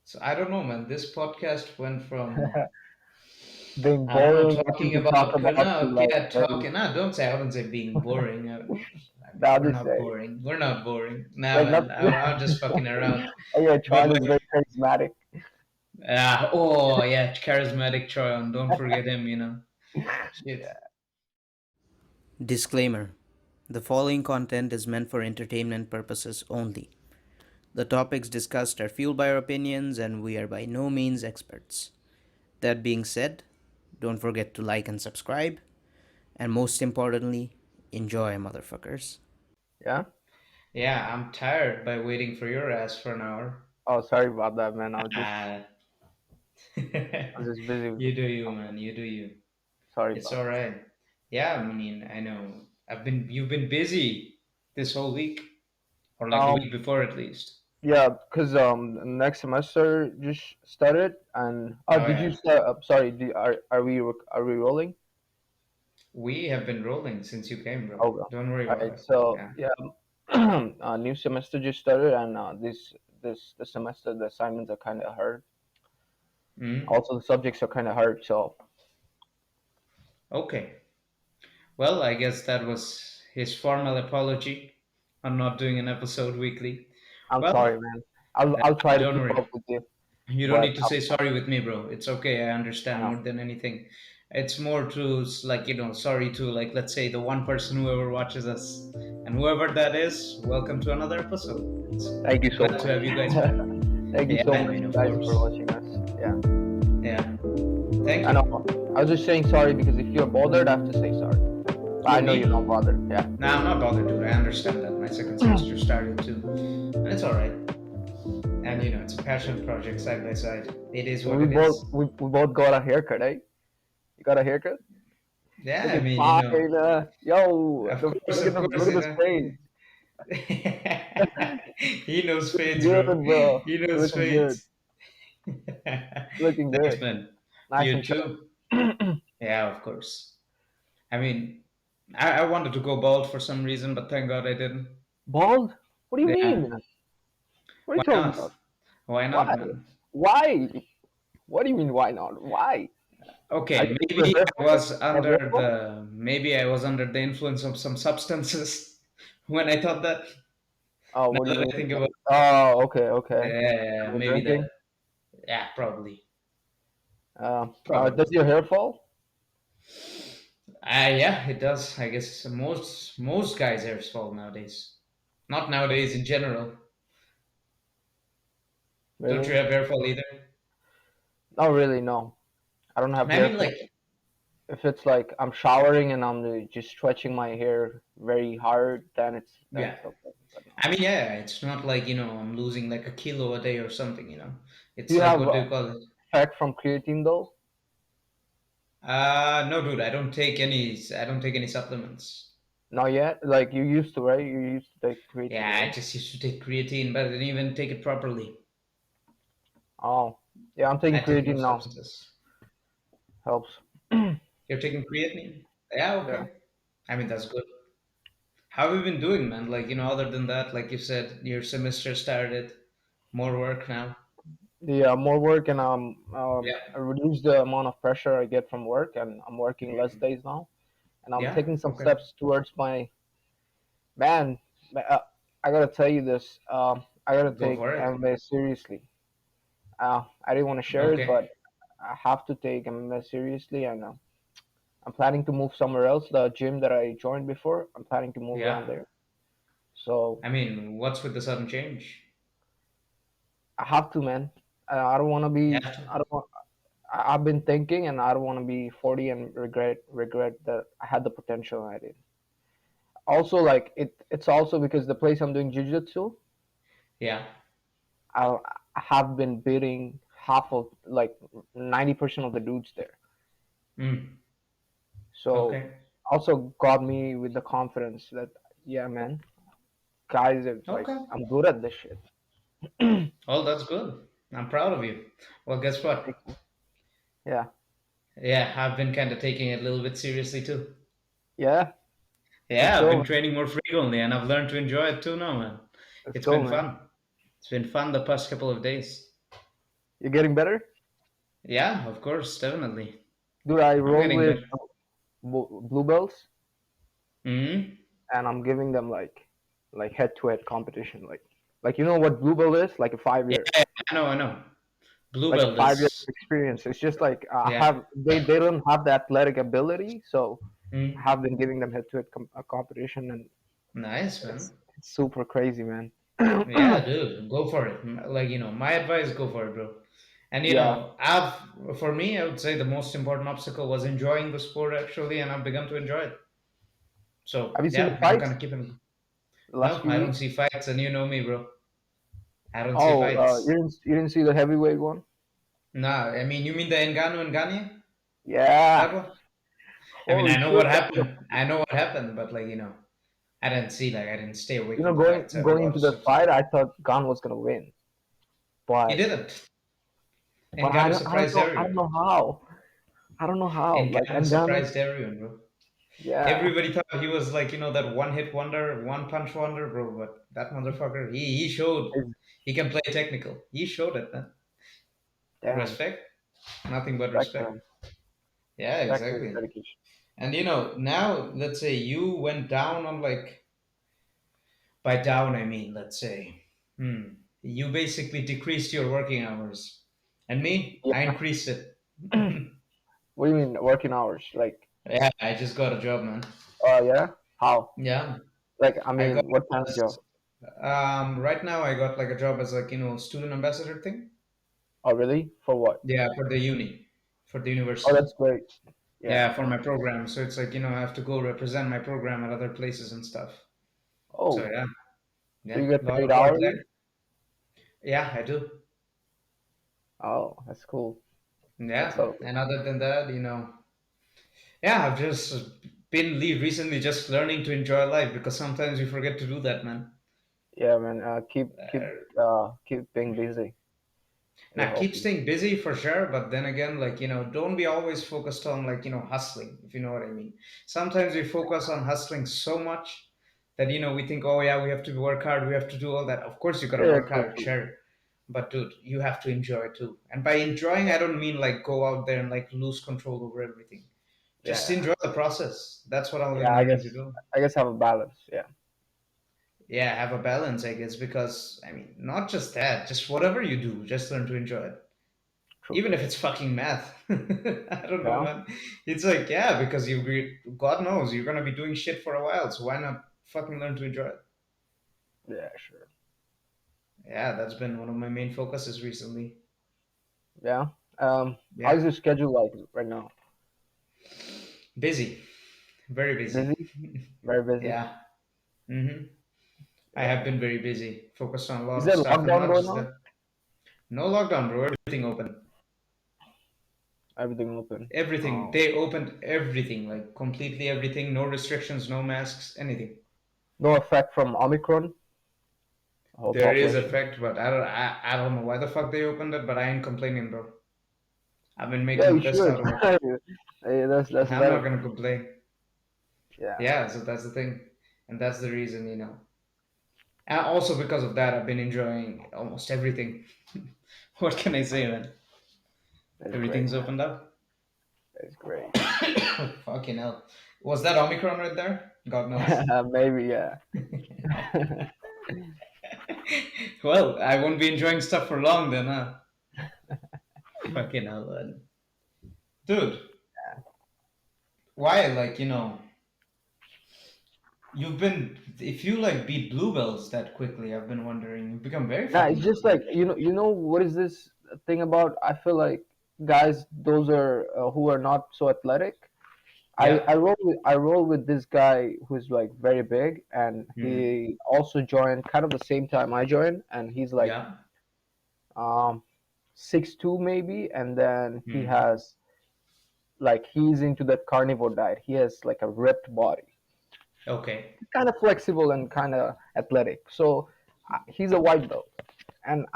So I don't know, man. This podcast went from Being I don't know boring, nothing talking to talk about about to no, like yeah, very talking. No, don't say. I wouldn't say being boring. I the mean, we're other not say. boring. We're not boring. Nah, Like not man. I'm just fucking around. oh yeah, But Tron is very charismatic. oh yeah, charismatic Troyan. Don't forget him. Shit. Disclaimer: the following content is meant for entertainment purposes only. The topics discussed are fueled by our opinions, and we are by no means experts. That being said, don't forget to like and subscribe, and most importantly, enjoy, motherfuckers. Yeah. Yeah, I'm tired by waiting for your ass for an hour. Oh, sorry about that, man. Ah, I was just busy with you do you, something. man. You do you. Sorry It's about all right. Yeah, I mean, I know. You've been busy this whole week, or that. like the week before at least. Yeah, because next semester just started, and Oh did you yeah, start? Sorry, are we rolling? we have been rolling since you came, bro. Oh, well. Don't worry All about right. it. So Yeah. yeah, new semester just started, and this semester the assignments are kind of hard. Mm. Also, the subjects are kind of hard. So Okay. Well, I guess that was his formal apology on not doing an episode weekly. I'm Well, sorry, man. I'll try to don't keep worry. up with you, You don't but need to say sorry with me, bro. It's okay. I understand uh, more than anything. It's more to like, sorry to like, let's say the one person whoever watches us and whoever that is, welcome to another episode. It's thank you so glad to much. have you guys back. Thank you Yeah, so I much, mean, of guys, for course. watching us. Yeah, Yeah. Thank I know. you. I was just saying sorry because if you're bothered, I have to say sorry. But I Who, know you're not me? bothered. Yeah. Nah, I'm not bothered, dude. I understand that. My second semester started too. And it's alright. And it's a passion project side by side. It is So what it is. we both got a haircut, eh? You got a haircut? Yeah, I Looking mean, fine. Yo, of course, of look course, at this face. he knows Looking fades, good, bro. bro. He You're knows looking good. fades. Looking Thanks, good. man. Nice You and sharp. too. Yeah, of course. I mean, I wanted to go bald for some reason, but thank God I didn't. Bald? What do you Yeah, mean? What are you why talking not? about? Why not, Why? man? Why? What do you mean? Why not? Why? Are Okay, you looking for maybe hair I fall? was Have hair under fall? the influence of some substances when I thought that. Now What do you that mean? I think about Oh, okay, okay. yeah, You're maybe drinking? that. Yeah, probably. Does Probably. your hair fall? Yeah, it does. I guess most guys' hairs fall nowadays. Not nowadays in general. Don't you Really? have hair fall either? Not really, no. I don't have I hair mean, fall. like, If it's like I'm showering and I'm just stretching my hair very hard, then yeah. it's okay. But no. I mean, yeah, it's not like, I'm losing like a kilo a day or something. Do It's you like, have what do you call it? effect from creatine though? No, dude, I don't take any supplements. Not yet. Like you used to, right? You used to take creatine, Yeah, I right? just used to take creatine, but I didn't even take it properly. Oh, yeah. I'm taking I take no creatine now. substances. Helps. You're taking creatine? Yeah, Yeah. okay. I mean, that's good. How have you been doing, man? Like, other than that, like you said, your semester started, more work now. Yeah, more work and Yeah, I reduced the amount of pressure I get from work, and I'm working less days now, and I'm yeah, taking some okay. steps towards my man. I gotta tell you this. I gotta Go take for it. MMA seriously. I didn't want to share it, Okay. but I have to take MMA seriously, and I'm planning to move somewhere else. The gym that I joined before, I'm planning to move around Yeah. there. So I mean, what's with the sudden change? I have to, man. I don't want to You be. have to. I don't want. I've been thinking, and I don't want to be 40 and regret that I had the potential and I didn't. Also, like it's also because the place I'm doing jiu-jitsu, Yeah. I have been beating half of like 90% of the dudes there. Mm. So Okay. also got me with the confidence that yeah, man, guys, it's like Okay. I'm good at this shit. Oh, that's good. I'm proud of you. Well, guess what? Yeah, Yeah, I've been kind of taking it a little bit seriously too. yeah. Let's Yeah, I've go, been man. training more frequently and I've learned to enjoy it too now, man. Let's It's go, been man. fun. It's been fun the past couple of days. You're getting better, Yeah, of course, definitely. dude. I I'm roll getting with better. blue belts, Hmm. and I'm giving them like head to head competition. Like you know what blue belt is? Yeah, yeah, I know, I know. Blue Like a belt 5 years is, of experience. It's just like I yeah. have they don't have the athletic ability, so I Mm. have been giving them head to head competition, and Nice, it's, man. it's super crazy, man. Yeah, dude, go for it. Like, my advice, go for it, bro. And Yeah. for me, I would say the most important obstacle was enjoying the sport actually, and I've begun to enjoy it. So Have you seen the yeah, I'm fights gonna keep it. the last No, few I don't weeks? see fights, and you know me, bro. I don't see Oh, fights. you didn't see the heavyweight one? Nah, I mean, you mean the Ngannou and Gagne? Yeah. That one? I mean, Holy I know shit! what That was, happened. I know what happened, but like, I didn't see, like, I didn't stay away you know, from the going fights. I going into watched the it. fight, I thought Gunn was gonna win, He but didn't. but I Ngannou don't I don't surprised know I don't everyone. know how. I don't know how. Like Ngannou Ngannou, surprised everyone, bro. yeah, Everybody thought he was like, that one hit wonder, one punch wonder, bro. But that motherfucker, he showed is he can play technical. He showed it, man. damn. Respect, nothing but Respect to respect. him. Yeah, Respect to his exactly. dedication. And now let's say you went down on, like, by down I mean, let's say, you basically decreased your working hours, and me, I Yeah. increased it. What do you mean working hours? Like, Yeah, I just got a job, man. yeah. How? Yeah, Like, I I got mean, what kind of job? this. Right now I got like a job as, like, student ambassador thing. Oh, really? For what? Yeah, for the for the Oh, university. that's great. Yeah. Yeah, for my program. So it's like, I have to go represent my program at other places and stuff. So Oh, yeah, so you yeah, a get lot paid of work hourly? there. Yeah, I do. Oh, that's cool. That's Yeah, so cool. and other than that, yeah, I've just been recently just learning to enjoy life, because sometimes you forget to do that, man. Yeah, man. Keep being busy. It'll Now, help keep you. staying busy for sure, but then again, like, don't be always focused on, like, hustling, if you know what I mean. Sometimes we focus on hustling so much that, we think, oh, yeah, we have to work hard, we have to do all that. Of course, you gotta Yeah, work true, hard, true. sure. But, dude, you have to enjoy too. And by enjoying, I don't mean like go out there and like lose control over everything. Just Yeah, enjoy the process. That's what I've been yeah. I learning guess to do. I guess have a balance. Yeah, Yeah, have a balance, I guess, because, I mean, not just that, just whatever you do, just learn to enjoy it. true. Even if it's fucking math. I don't know, Yeah, man. It's like, yeah, because God knows, you're gonna be doing shit for a while, so why not fucking learn to enjoy it? yeah, sure. Yeah, that's been one of my main focuses recently. Yeah. Yeah, How's your schedule like right now? busy, very busy. Busy? Very busy. Yeah, hmm I have Yeah. been very busy, focused on a lot Is of there stuff, and lockdown not going just on? that. No lockdown, bro. Everything open. Everything open. Everything. Oh, They opened everything, like completely everything. No restrictions, no masks, anything. no effect from Omicron. Whole There is population. effect, but I don't know why the fuck they opened it, but I ain't complaining, bro. I've been Yeah, making the you best should. out of it. Hey, that's I'm not better. gonna complain. Yeah, Yeah, so that's the thing, and that's the reason. And also because of that, I've been enjoying almost everything. What can I say, man? that's great, Everything's man. opened up. That's great. Fucking hell. Was that Omicron right there? God knows. Maybe, yeah. Well, I won't be enjoying stuff for long then, huh? Fucking hell, man. Dude, why? Like, you've been, if you like beat bluebells that quickly, I've been wondering, you've become very Nah, it's fucking just good, like man. you know what is this thing about? I feel like guys, those are who are not so athletic. I Yeah. I roll with I roll with this guy who's like very big, and Hmm. he also joined kind of the same time I joined, and he's like Yeah. um 6'2" maybe, and then he Hmm. has like he's into that carnivore diet. He has like a ripped body, Okay. kind of flexible and kind of athletic. So he's a white belt, and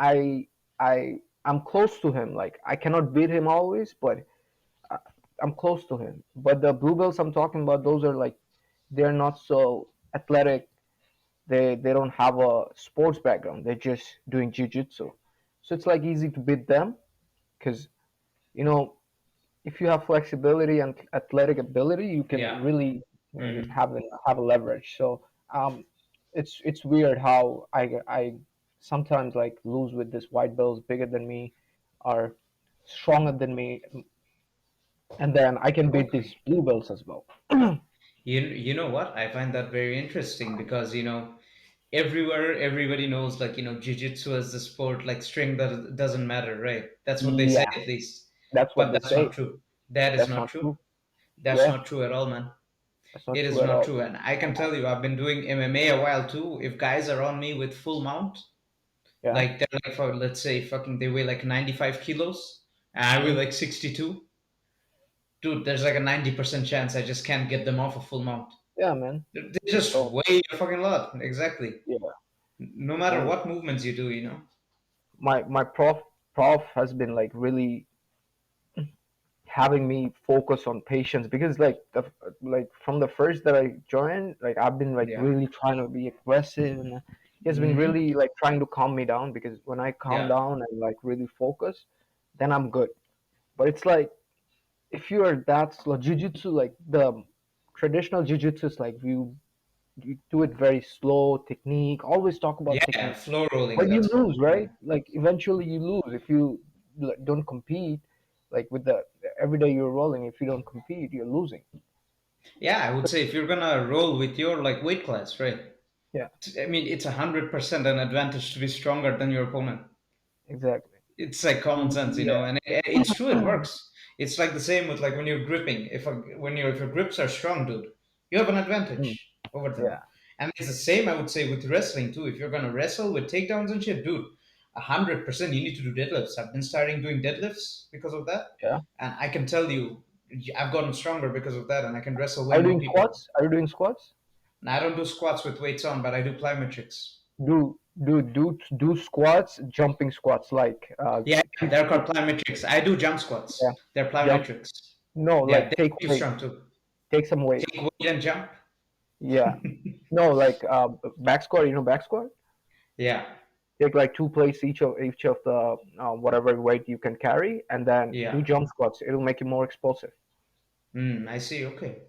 I'm close to him. Like I cannot beat him always, but I, I'm close to him. But the blue belts I'm talking about, those are like they're not so athletic. They don't have a sports background. They're just doing jiu-jitsu. So it's like easy to beat them. because you know if you have flexibility and athletic ability, you can Yeah. really Hmm. have a leverage. So it's weird how I sometimes like lose with this white belts bigger than me, are stronger than me, and then I can beat these Okay. blue belts as well. You know what? I find that very interesting because everywhere everybody knows like jiu-jitsu as the sport, like strength that doesn't matter, right? That's what they say Yeah, at least. that's what But they that's say. not true. That is That's not not true. true. That's Yeah, not true at all, man. that's not It is true at not all. true. And I can tell you, I've been doing MMA a while too. If guys are on me with full mount, Yeah. like they're like for let's say fucking they weigh like 95 kilos and I weigh Hmm. like 62, dude, there's like a 90% chance I just can't get them off a full mount. Yeah, man. They just So weigh a fucking lot. Exactly. yeah, No matter and what movements you do. my prof has been like really having me focus on patience because like from the first that I joined, like I've been like Yeah. really trying to be aggressive, and he has been Hmm. really like trying to calm me down because when I calm Yeah. down and like really focus, then I'm good. But it's like if you are that slow, jujitsu, like the traditional jujitsu is like you do it very slow technique, always talk about Yeah. technique, Floor rolling. but you That's lose, called. right? Yeah. Like eventually you lose if you like, don't compete. Like with the every day you're rolling, if you don't compete, you're losing. Yeah. I would say if you're gonna roll with your like weight class, right? Yeah, I mean, it's 100% an advantage to be stronger than your opponent. exactly. It's like common sense, Yeah. and it's true. It works. It's like the same with like when you're gripping. If your grips are strong, dude, you have an Mm, advantage over them. yeah, And it's the same, I would say, with wrestling too. If you're gonna wrestle with takedowns and shit, dude, 100% you need to do deadlifts. I've been starting doing deadlifts because of that, yeah. and I can tell you, I've gotten stronger because of that, and I can wrestle way Are you more doing people. squats? Are you doing squats? And I don't do squats with weights on, but I do plyometrics. Do squats, jumping squats like Yeah, keep, they're keep called plyometrics. I do jump yeah, squats. They're jump. plyometrics. No, Yeah, like they take make you weight, strong too. take some weight. Take weight and jump. Yeah, no, like back squat. You know back squat. Yeah, Take like two plates each of the whatever weight you can carry, and then do yeah. jump squats. It'll make you more explosive. I see. Okay,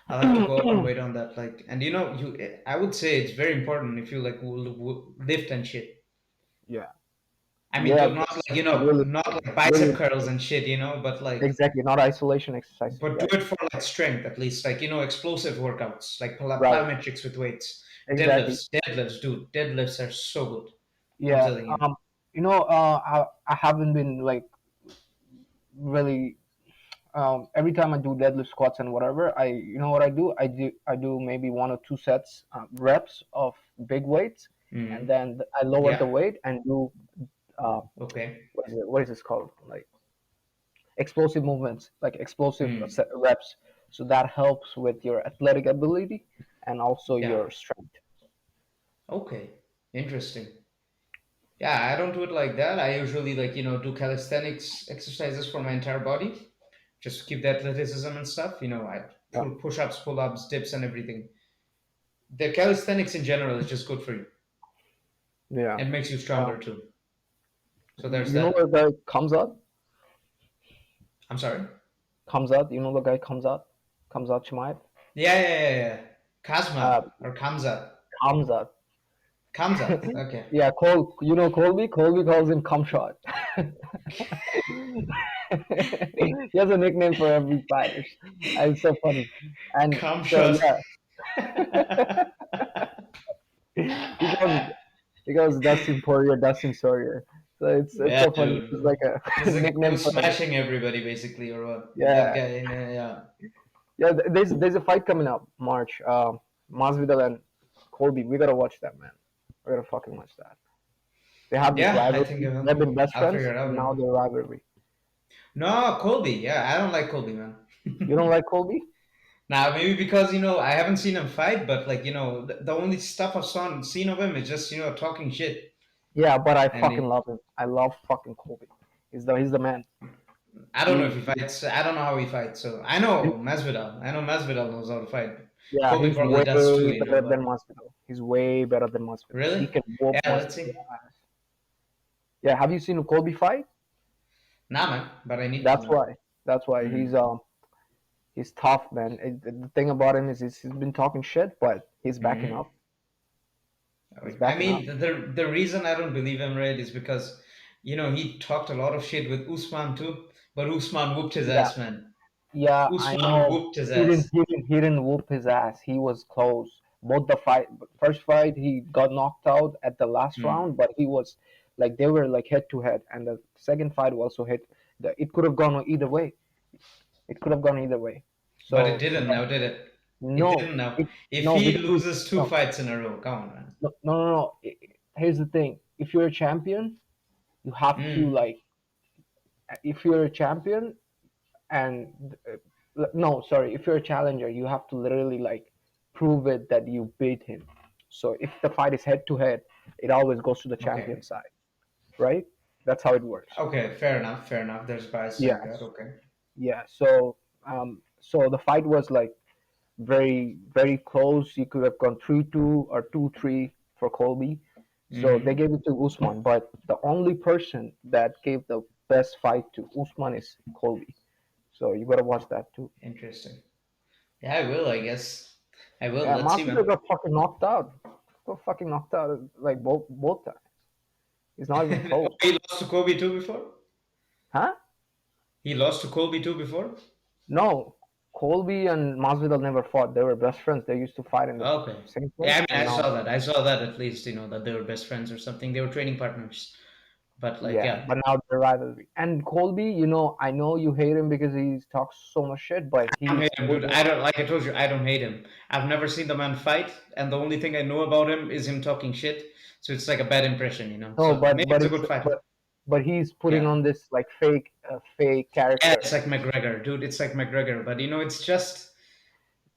I'll have to go out and wait on that. Like, and I would say it's very important if you like lift and shit. Yeah, I mean, yeah, not like really, not like bicep really, curls and shit, exactly. Not isolation exercises. but do Yeah, it for like strength at least, like explosive workouts, like right. plyometrics with weights, Exactly. deadlifts, dude. Deadlifts are so good. I'm Yeah. telling you. I haven't been like really. Every time I do deadlift squats and whatever, you know what I do maybe one or two sets reps of big weights, and Mm. then I lower the Yeah. weight and do uh, Okay. what is this called, like explosive movements, like explosive Mm. reps. So that helps with your athletic ability and also Yeah. your strength. Okay. Interesting. Yeah, I don't do it like that. I usually like, do calisthenics exercises for my entire body, just to keep the athleticism and stuff. I Yeah, push-ups, pull-ups, dips, and everything. The calisthenics in general is just good for you. yeah. It makes you Uh, stronger too. So there's you know the that. guy I'm sorry. comes out. You know the guy comes out Chimaev. Yeah, yeah, yeah, yeah. Uh, Kazmat or Kamzat. comes out. Kamzat. Okay. Yeah, You know Colby. Colby calls him cum shot. He has a nickname for every fighter. It's so funny. And so Kamshot. yeah, he goes Dustin Poirier, Dustin Sawyer. So it's Yeah, so funny. It's dude. like a This is the guy nickname who's for every. smashing everybody, basically, or what? That Yeah, guy. Yeah. yeah. There's a fight coming up March. Masvidal and Colby. We gotta watch that, man. We gotta fucking watch that. They have this Yeah, I rivalry. think I will. They've been best I'll figure friends, it out, and man. now they're rivalry. No, Colby. Yeah, I don't like Colby, man. You don't like Colby? Now, maybe because I haven't seen him fight, but like the only stuff seen of him is just talking shit. Yeah, but I And fucking love him. I love fucking Colby. He's the man. I don't know if he He, fights. I don't know how he fights. So I he know Masvidal. I know Masvidal knows how to fight. yeah, Colby he's probably way does too, better than but Masvidal. He's way better than Masvidal. really, He can whoop yeah. Let's Masvidal see. ass. Yeah, have you seen Colby fight? Nah, man, but I need to That's know. why. That's why Hmm. he's tough, man. The thing about him is he's been talking shit, but he's backing Hmm. up. He's I backing up. mean, the reason I don't believe him, right, is because, he talked a lot of shit with Usman too, but Usman whooped his Yeah, ass, man. yeah, I Usman know. whooped his He didn't. ass. He didn't whoop his ass. He was close. Both the first fight, he got knocked out at the last Hmm. round, but he was like they were like head to head, and the second fight also hit. It could have gone either way. It could have gone either way. But it So, didn't but now, did it? It no, didn't now. it If no he because we loses two no fights in a row, come on, man. no no no. no. Here's the thing: if you're a champion, you have to Hmm. like if you're a champion and no, sorry, if you're a challenger, you have to literally like prove it that you beat him. So if the fight is head to head, it always goes to the champion Okay. side, right? That's how it works. Okay, fair enough, fair enough. There's bias like that, Yes. okay. Yeah. So the fight was like very very close. He could have gone 3-2 or 2-3 for Colby. So they Hmm. gave it to Usman, but the only person that gave the best fight to Usman is Colby. So you gotta watch that too. Interesting. Yeah, I will, I guess. I will. Yeah, Let's see, Masvidal man. got fucking knocked out. Got fucking knocked out like both times. It's not even Oh, close. he lost to Kobe too before? Huh? He lost to Kobe too before? No. Colby and Masvidal never fought. They were best friends. They used to fight in the Okay. same Yeah, I place, mean, and I now saw that. I saw that at least, that they were best friends or something. They were training partners. But, like, yeah, yeah. but now they're rivalry. And Colby, I know you hate him because he talks so much shit, but I don't he's hate him, dude. putting I on. don't, like I told you, I don't hate him. I've never seen the man fight, and the only thing I know about him is him talking shit. So it's like a bad impression. No, So maybe but he's a it's good fighter. but he's putting Yeah. on this like fake Yeah, character. it's like McGregor, dude. It's like McGregor. But, it's just.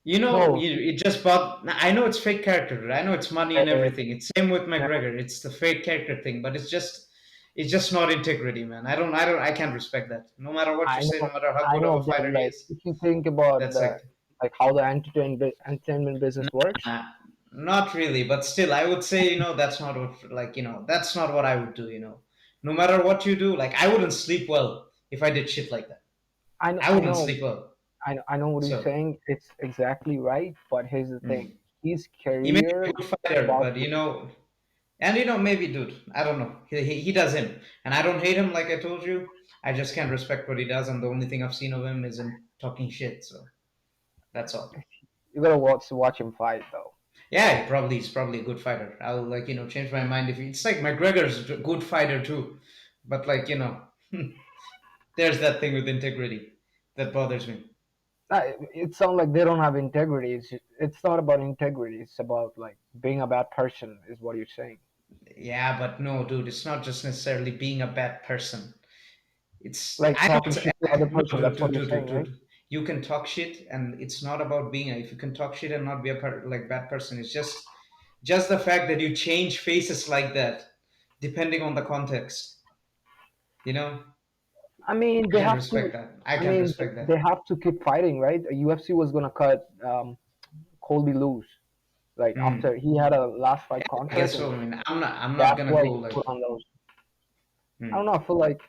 You know, No, you, it just bought. I know it's fake character. Dude. I know it's money and uh, everything. It's same with uh, McGregor. It's the fake character thing, but it's just not integrity, man. I can't respect that. No matter what you I say, no know, matter how I good of know, a but fighter he like is, if you think about that's the like, like how the entertainment business works, nah, not really. But still, I would say, that's not what, like, that's not what I would do. No matter what you do, like, I wouldn't sleep well if I did shit like that. I know, I I wouldn't know, sleep well. I know what you're So. saying. It's exactly right, but here's the thing: Mm. his He may be career a good is fighter, about but to. and maybe, dude, I don't know. He does him, and I don't hate him like I told you. I just can't respect what he does, and the only thing I've seen of him is him talking shit. So that's all. You gotta watch him fight though. Yeah, he's probably a good fighter. I'll, like, change my mind if it's like McGregor's a good fighter too, but, like, there's that thing with integrity that bothers me. It sounds like they don't have integrity. It's not about integrity. It's about like being a bad person, is what you're saying. Yeah, but no, dude, it's not just necessarily being a bad person. It's Like I know talking it's shit to other no, person. dude, That's what dude, you're dude, dude, saying, right? dude. You can talk shit, and it's not about being. If you can talk shit and not be a like bad person, it's just the fact that you change faces like that, depending on the context. You know, I mean, I they can have to. respect that. I I can mean, respect they that. have to keep fighting, right? UFC was gonna cut Colby loose, like after Hmm. he had a last fight I contract, guess and so. I mean, I'm not that's gonna why go he like. put on those. I don't Hmm. know. I feel like,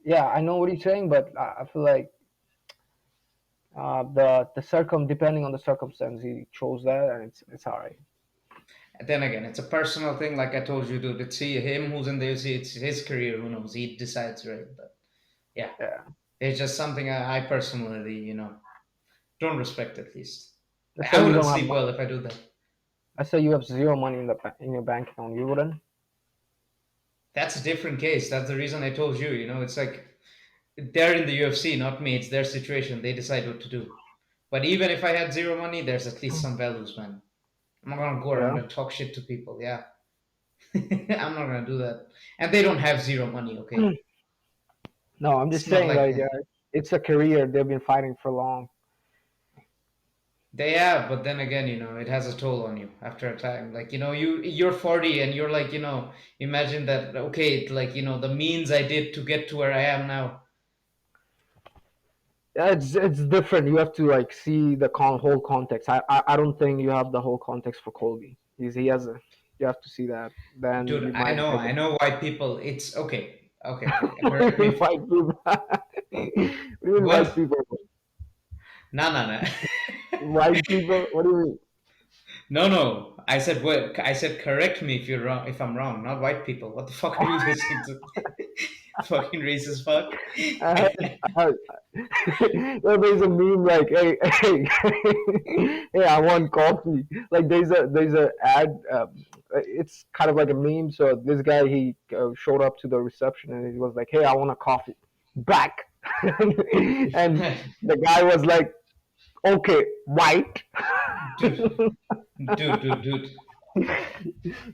yeah, I know what he's saying, but I feel like the depending on the circumstance, he chose that, and it's alright. Then again, it's a personal thing. Like I told you, dude. It's him who's in the UFC. It's his career. Who knows? He decides, right? But yeah, Yeah. it's just something I personally, don't respect, at least. Let's I say you wouldn't don't have sleep money. well if I do that. Let's say you have zero money in in your bank account. You wouldn't. That's a different case. That's the reason I told you. It's like they're in the UFC, not me. It's their situation. They decide what to do. But even if I had zero money, there's at least some values, man. I'm not gonna go Yeah. around and talk shit to people. Yeah, I'm not gonna do that. And they don't have zero money. Okay, No, I'm just it's not saying, like like, it's a career they've been fighting for long. they have. But then again, it has a toll on you after a time. Like, you're 40 and you're like, imagine that. Okay, like, the means I did to get to where I am now. Yeah, it's different. You have to like see the whole context. I don't think you have the whole context for Colby. He has a. You have to see that. Then Dude, you I might know, make I it. know why people. It's okay. Okay, okay. What do Correct you me. mean white people? What do you mean white What? people? No, no, no. White people? What do you mean? No, no. I said what? I said correct me if you're wrong. If I'm wrong, not white people. What the fuck are you listening to? Fucking racist fuck. I heard, I heard. Well, there's a meme like, hey, hey, hey, I want coffee. Like there's a ad. It's kind of like a meme. So this guy he showed up to the reception and he was like, hey, I want a coffee. Back. And the guy was like, okay, white. Dude, dude.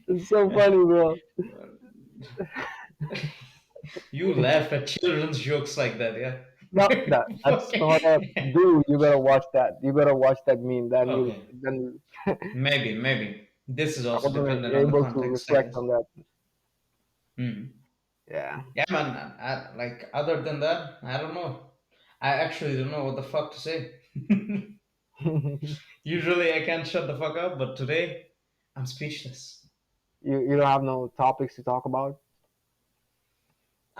It's so funny, bro. You laugh at children's jokes like that, yeah? No, that's not a Okay. dude. You gotta watch that. You gotta watch that meme. Okay. Then Maybe. This is I also wasn't dependent on the able to context, I reflect guess. on that. Hmm. Yeah. Yeah, man. Like, other than that, I don't know. I actually don't know what the fuck to say. you Usually I can't shut the fuck up, but today I'm speechless. you don't have no topics to talk about.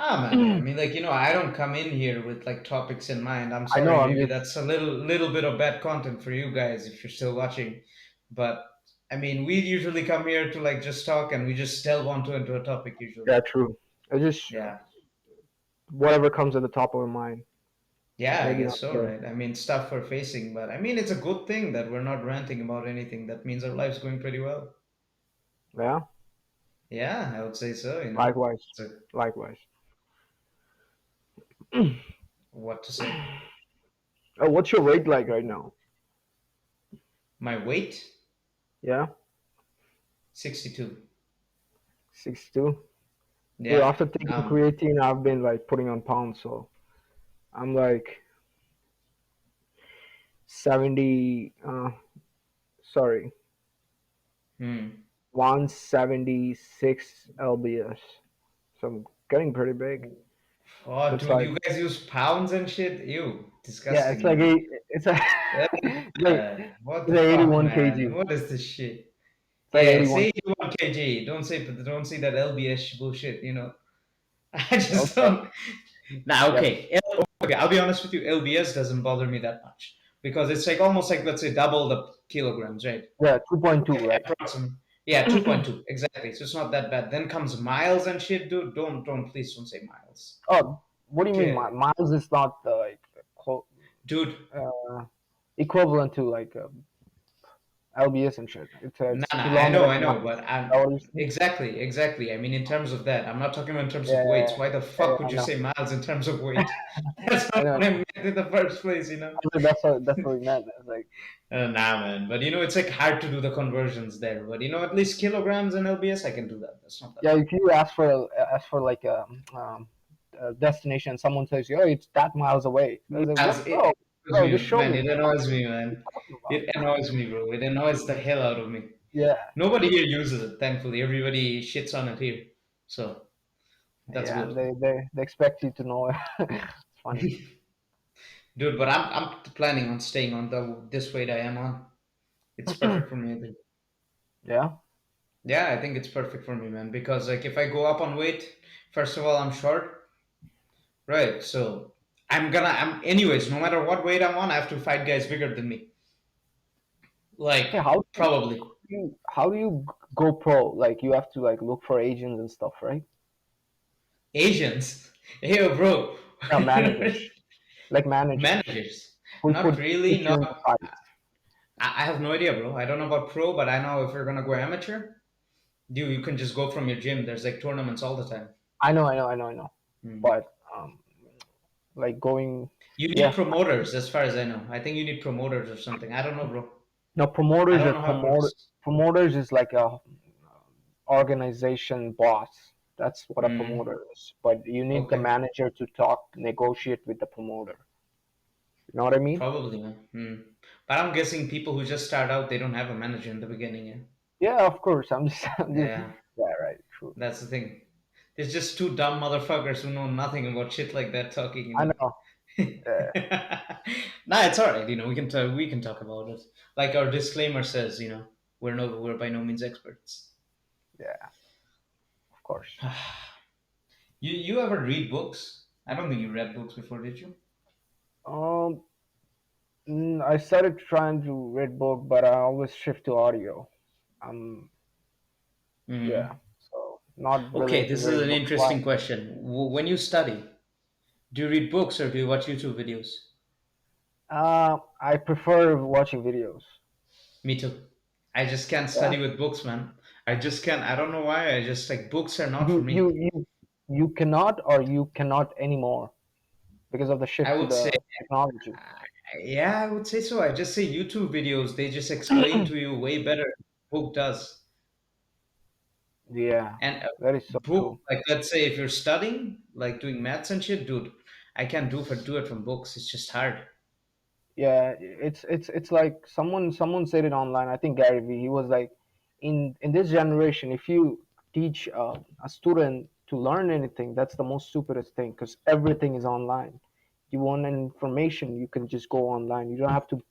Ah, man. I mean, like, I don't come in here with like topics in mind. I'm I know. sorry, I'm maybe just that's a little bit of bad content for you guys if you're still watching. But I mean, we usually come here to like just talk and we just delve onto into a topic usually. yeah, true. I just Yeah. whatever comes at the top of my mind. Yeah, I Maybe guess not so, today. right? I mean, stuff we're facing, but I mean, it's a good thing that we're not ranting about anything. That means our life's going pretty well. Yeah. Yeah, I would say so. Likewise. So, Likewise. what to say? Oh, what's your weight like right now? My weight, Yeah, 62. 62. Dude, Yeah. after taking Um, creatine, I've been like putting on pounds, so I'm like 70. Sorry, hmm. 176 lbs. So I'm getting pretty big. Oh, So it's dude, like, you guys use pounds and shit? Ew, yeah, it's disgusting, like man. eight. It's like What it's the like fuck, 81 man? kg. What is this shit? It's like Yeah, 81. say 81 kg. Don't say that LBS bullshit. I just Okay. don't. Nah, Yep. okay. Okay, I'll be honest with you. LBS doesn't bother me that much because it's like almost like, let's say, double the kilograms, right? Yeah, 2.2, Okay, right? approximately. Yeah, 2.2 exactly. So it's not that bad. Then comes miles and shit, dude. Please don't say miles. Oh, what do you mean? Okay, Miles is not like co- dude. uh, equivalent to like LBS and shit. Nah, It's nah, kilometers I know, miles. but Is that what you're saying? exactly. I mean, in terms of that, I'm not talking about in terms of Yeah, weights. Why the yeah, fuck would I you know. say miles in terms of weight? That's I not know. what I meant in the first place. I mean, that's what we meant. It's like Nah, man. But it's like hard to do the conversions there. But at least kilograms and LBS, I can do that. That's not that yeah, hard. if you ask for like a destination, someone says, "Oh, it's that miles away." I was like, Miles, "What, it annoys bro? Just me, show man. me. It What annoys me, are you man. talking about?" It annoys me, bro. It annoys the hell out of me. Yeah, Nobody here uses it, thankfully. Everybody shits on it here. So that's yeah, good. and they expect you to know. It's funny. Dude, but I'm planning on staying on this weight I am on. It's perfect for me, I think. Yeah. Yeah, I think it's perfect for me, man. Because like if I go up on weight, first of all, I'm short, right? So I'm anyways, no matter what weight I'm on, I have to fight guys bigger than me. Like Hey, probably how do you go pro? Like you have to like look for agents and stuff, right? Asians. Hey, bro. Yeah, managers, like managers Managers. who Not put really. you Not. in the fights. I have no idea, bro. I don't know about pro, but I know if you're gonna go amateur, you can just go from your gym. There's like tournaments all the time. I know. Hmm. But like going, You need yeah, promoters, as far as I know. I think you need promoters or something. I don't know, bro. no I promoters don't are know how it works. promoters is like a organization boss. That's what a Hmm. promoter is. But you need the Okay. manager to talk, negotiate with the promoter. You know what I mean? Probably, man. Hmm. But I'm guessing people who just start out, they don't have a manager in the beginning. Yeah. Yeah, of course. I'm just Yeah. yeah, right, true. That's the thing. There's just two dumb motherfuckers who know nothing about shit like that talking. I know. Yeah, Nah, it's all right. We can talk about it. Like our disclaimer says, we're by no means experts. yeah, of course. You ever read books? I don't think you read books before, did you? Um, I started trying to read book, but I always shift to audio. Um, yeah, Hmm. so not Okay, really into this is reading an books. Why? interesting question. When you study, do you read books or do you watch YouTube videos? I prefer watching videos. Me too. I just can't Yeah, study with books, man. I just can't. I don't know why. I just like books are not for you you me. you you cannot or you cannot anymore because of the I shift to would say, the technology. yeah, I would say so. I just say YouTube videos, they just explain to you way better than book does. Yeah, And a that is so book, true. like let's say if you're studying, like doing maths and shit, dude, I can't do it from books. It's just hard. Yeah, it's like someone said it online. I think Gary Vee. He was like, in this generation, if you teach a student to learn anything, that's the most stupidest thing because everything is online. You want an information, you can just go online. You don't have to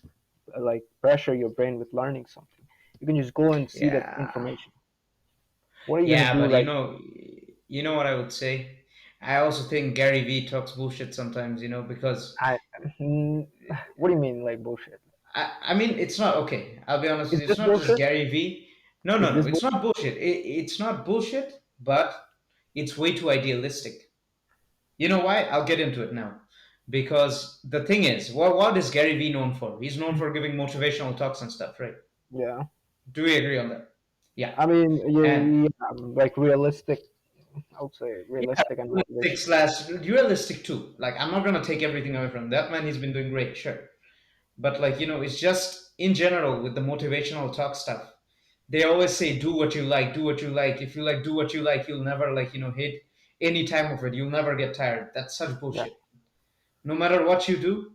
like pressure your brain with learning something. You can just go and see that Yeah. information. What are you gonna Yeah, do? but Like, you know what I would say? I also think Gary Vee talks bullshit sometimes, because I, mm, what do you mean like bullshit? I mean, it's not okay. I'll be honest Is with you. this It's not just bullshit? Gary Vee. No, Is no, no. this It's bullshit? not bullshit. It's not bullshit, but it's way too idealistic. You know why? I'll get into it now. Because the thing is, what is Gary Vee known for? He's known for giving motivational talks and stuff, right? Yeah. Do we agree on that? Yeah. I mean, And like realistic. I would say yeah, realistic and realistic motivation. slash realistic too. Like, I'm not gonna take everything away from that man. He's been doing great, sure. But like, it's just in general with the motivational talk stuff. They always say, do what you like, do what you like. If you like, do what you like, you'll never like, hit any time of it. You'll never get tired. That's such Yeah. bullshit. No matter what you do,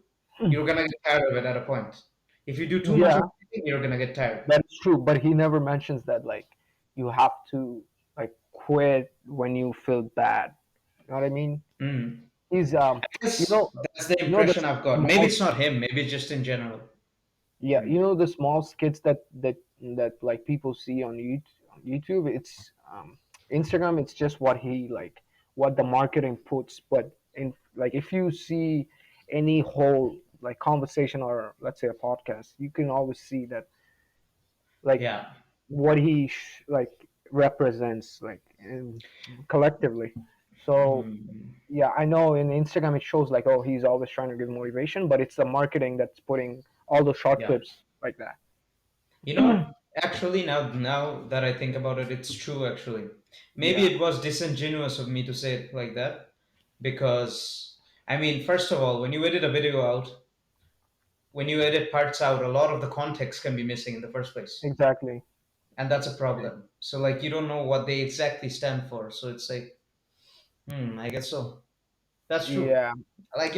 you're gonna get tired of it at a point. If you do too much Yeah, of anything, you're gonna get tired. that's true. But he never mentions that like you have to like quit when you feel bad. You know what I mean? Mm. He's I you guess know, that's the the impression I've got. Maybe small it's not him. Maybe it's just in general. yeah, Mm. the small skits that like people see on YouTube. It's Instagram. It's just what he like what the marketing puts. But in like if you see any whole like conversation or let's say a podcast, you can always see that like Yeah. what he like represents like collectively. So Mm. yeah, I know in Instagram it shows like, oh, he's always trying to give motivation, but it's the marketing that's putting all the short Yeah. clips like that. You know what? Actually, now that I think about it, it's true. Actually, maybe Yeah, it was disingenuous of me to say it like that, because I mean, first of all, when you edit parts out, a lot of the context can be missing in the first place, exactly. and that's a problem. So like, you don't know what they exactly stand for. So it's like, I guess so. That's true. Yeah, Like,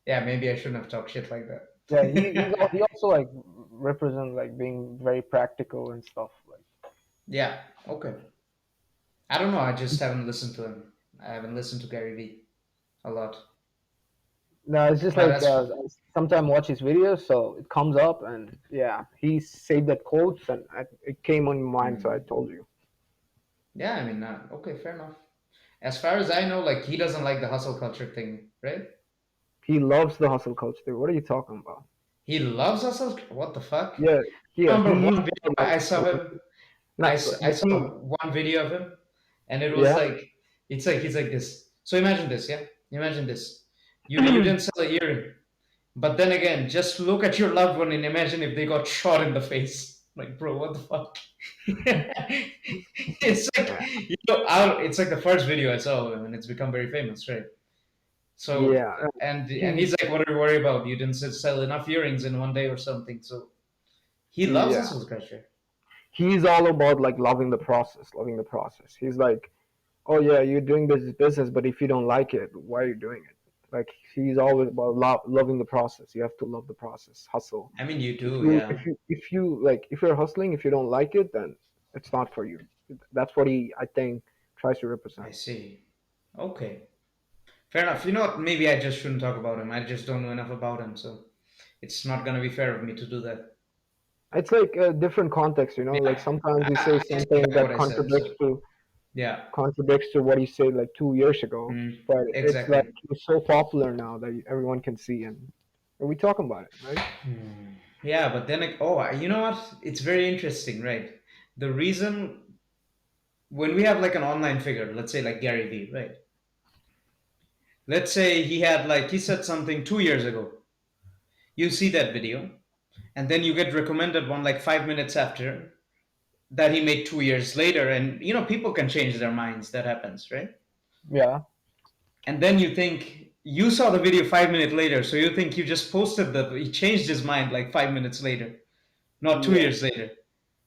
yeah, maybe I shouldn't have talked shit like yeah. that. He also like represent like being very practical and stuff. Like Yeah. Okay. I don't know. I just haven't listened to him. I haven't listened to Gary Vee a lot. no, it's just But like as I sometimes watch his videos, so it comes up and yeah, he saved that quotes and it came on my mind, so I hmm, told you. yeah, I mean, okay, fair enough. As far as I know, like he doesn't like the hustle culture thing, right? He loves the hustle culture. What are you talking about? He loves hustle. What the fuck? Yeah, I yeah. remember He's one video more like I saw him. not, I but saw he one video of him, and it was yeah. like, it's like he's like this. So imagine this, yeah. Imagine this. You didn't sell a earring, but then again, just look at your loved one and imagine if they got shot in the face. Like, bro, what the fuck? It's like, it's like the first video I saw of him, and it's become very famous, right? So, Yeah, and he he's like, "What are you worried about? You didn't sell enough earrings in one day or something." So he loves yeah. hustle culture. He's all about like loving the process, loving the process. He's like, oh yeah, you're doing this business, but if you don't like it, why are you doing it? Like he's always about loving the process. You have to love the process, hustle. I mean, you If do, you yeah. if you like if you're hustling, if you don't like it, then it's not for you. That's what he I think tries to I represent. see. Okay, fair enough. You know what? Maybe I just shouldn't talk about him. I just don't know enough about him, so it's not gonna be fair of me to do that. It's like a different context, you know. Like Yeah, sometimes he I says take something back that what I said. contradicts So to Yeah. contradicts to what he said like 2 years ago. Mm, But it's like exactly. he's so popular now that everyone can see, and we talking about it, right? Yeah, but then, you know what? It's very interesting, right? The reason when we have like an online figure, let's say like Gary Vee, right? Let's say he said something 2 years ago. You see that video, and then you get recommended one like 5 minutes after that he made 2 years later, and people can change their minds. That happens, right? Yeah, And then you think you saw the video 5 minutes later, so you think you just posted that he changed his mind like 5 minutes later, not two yeah, years later.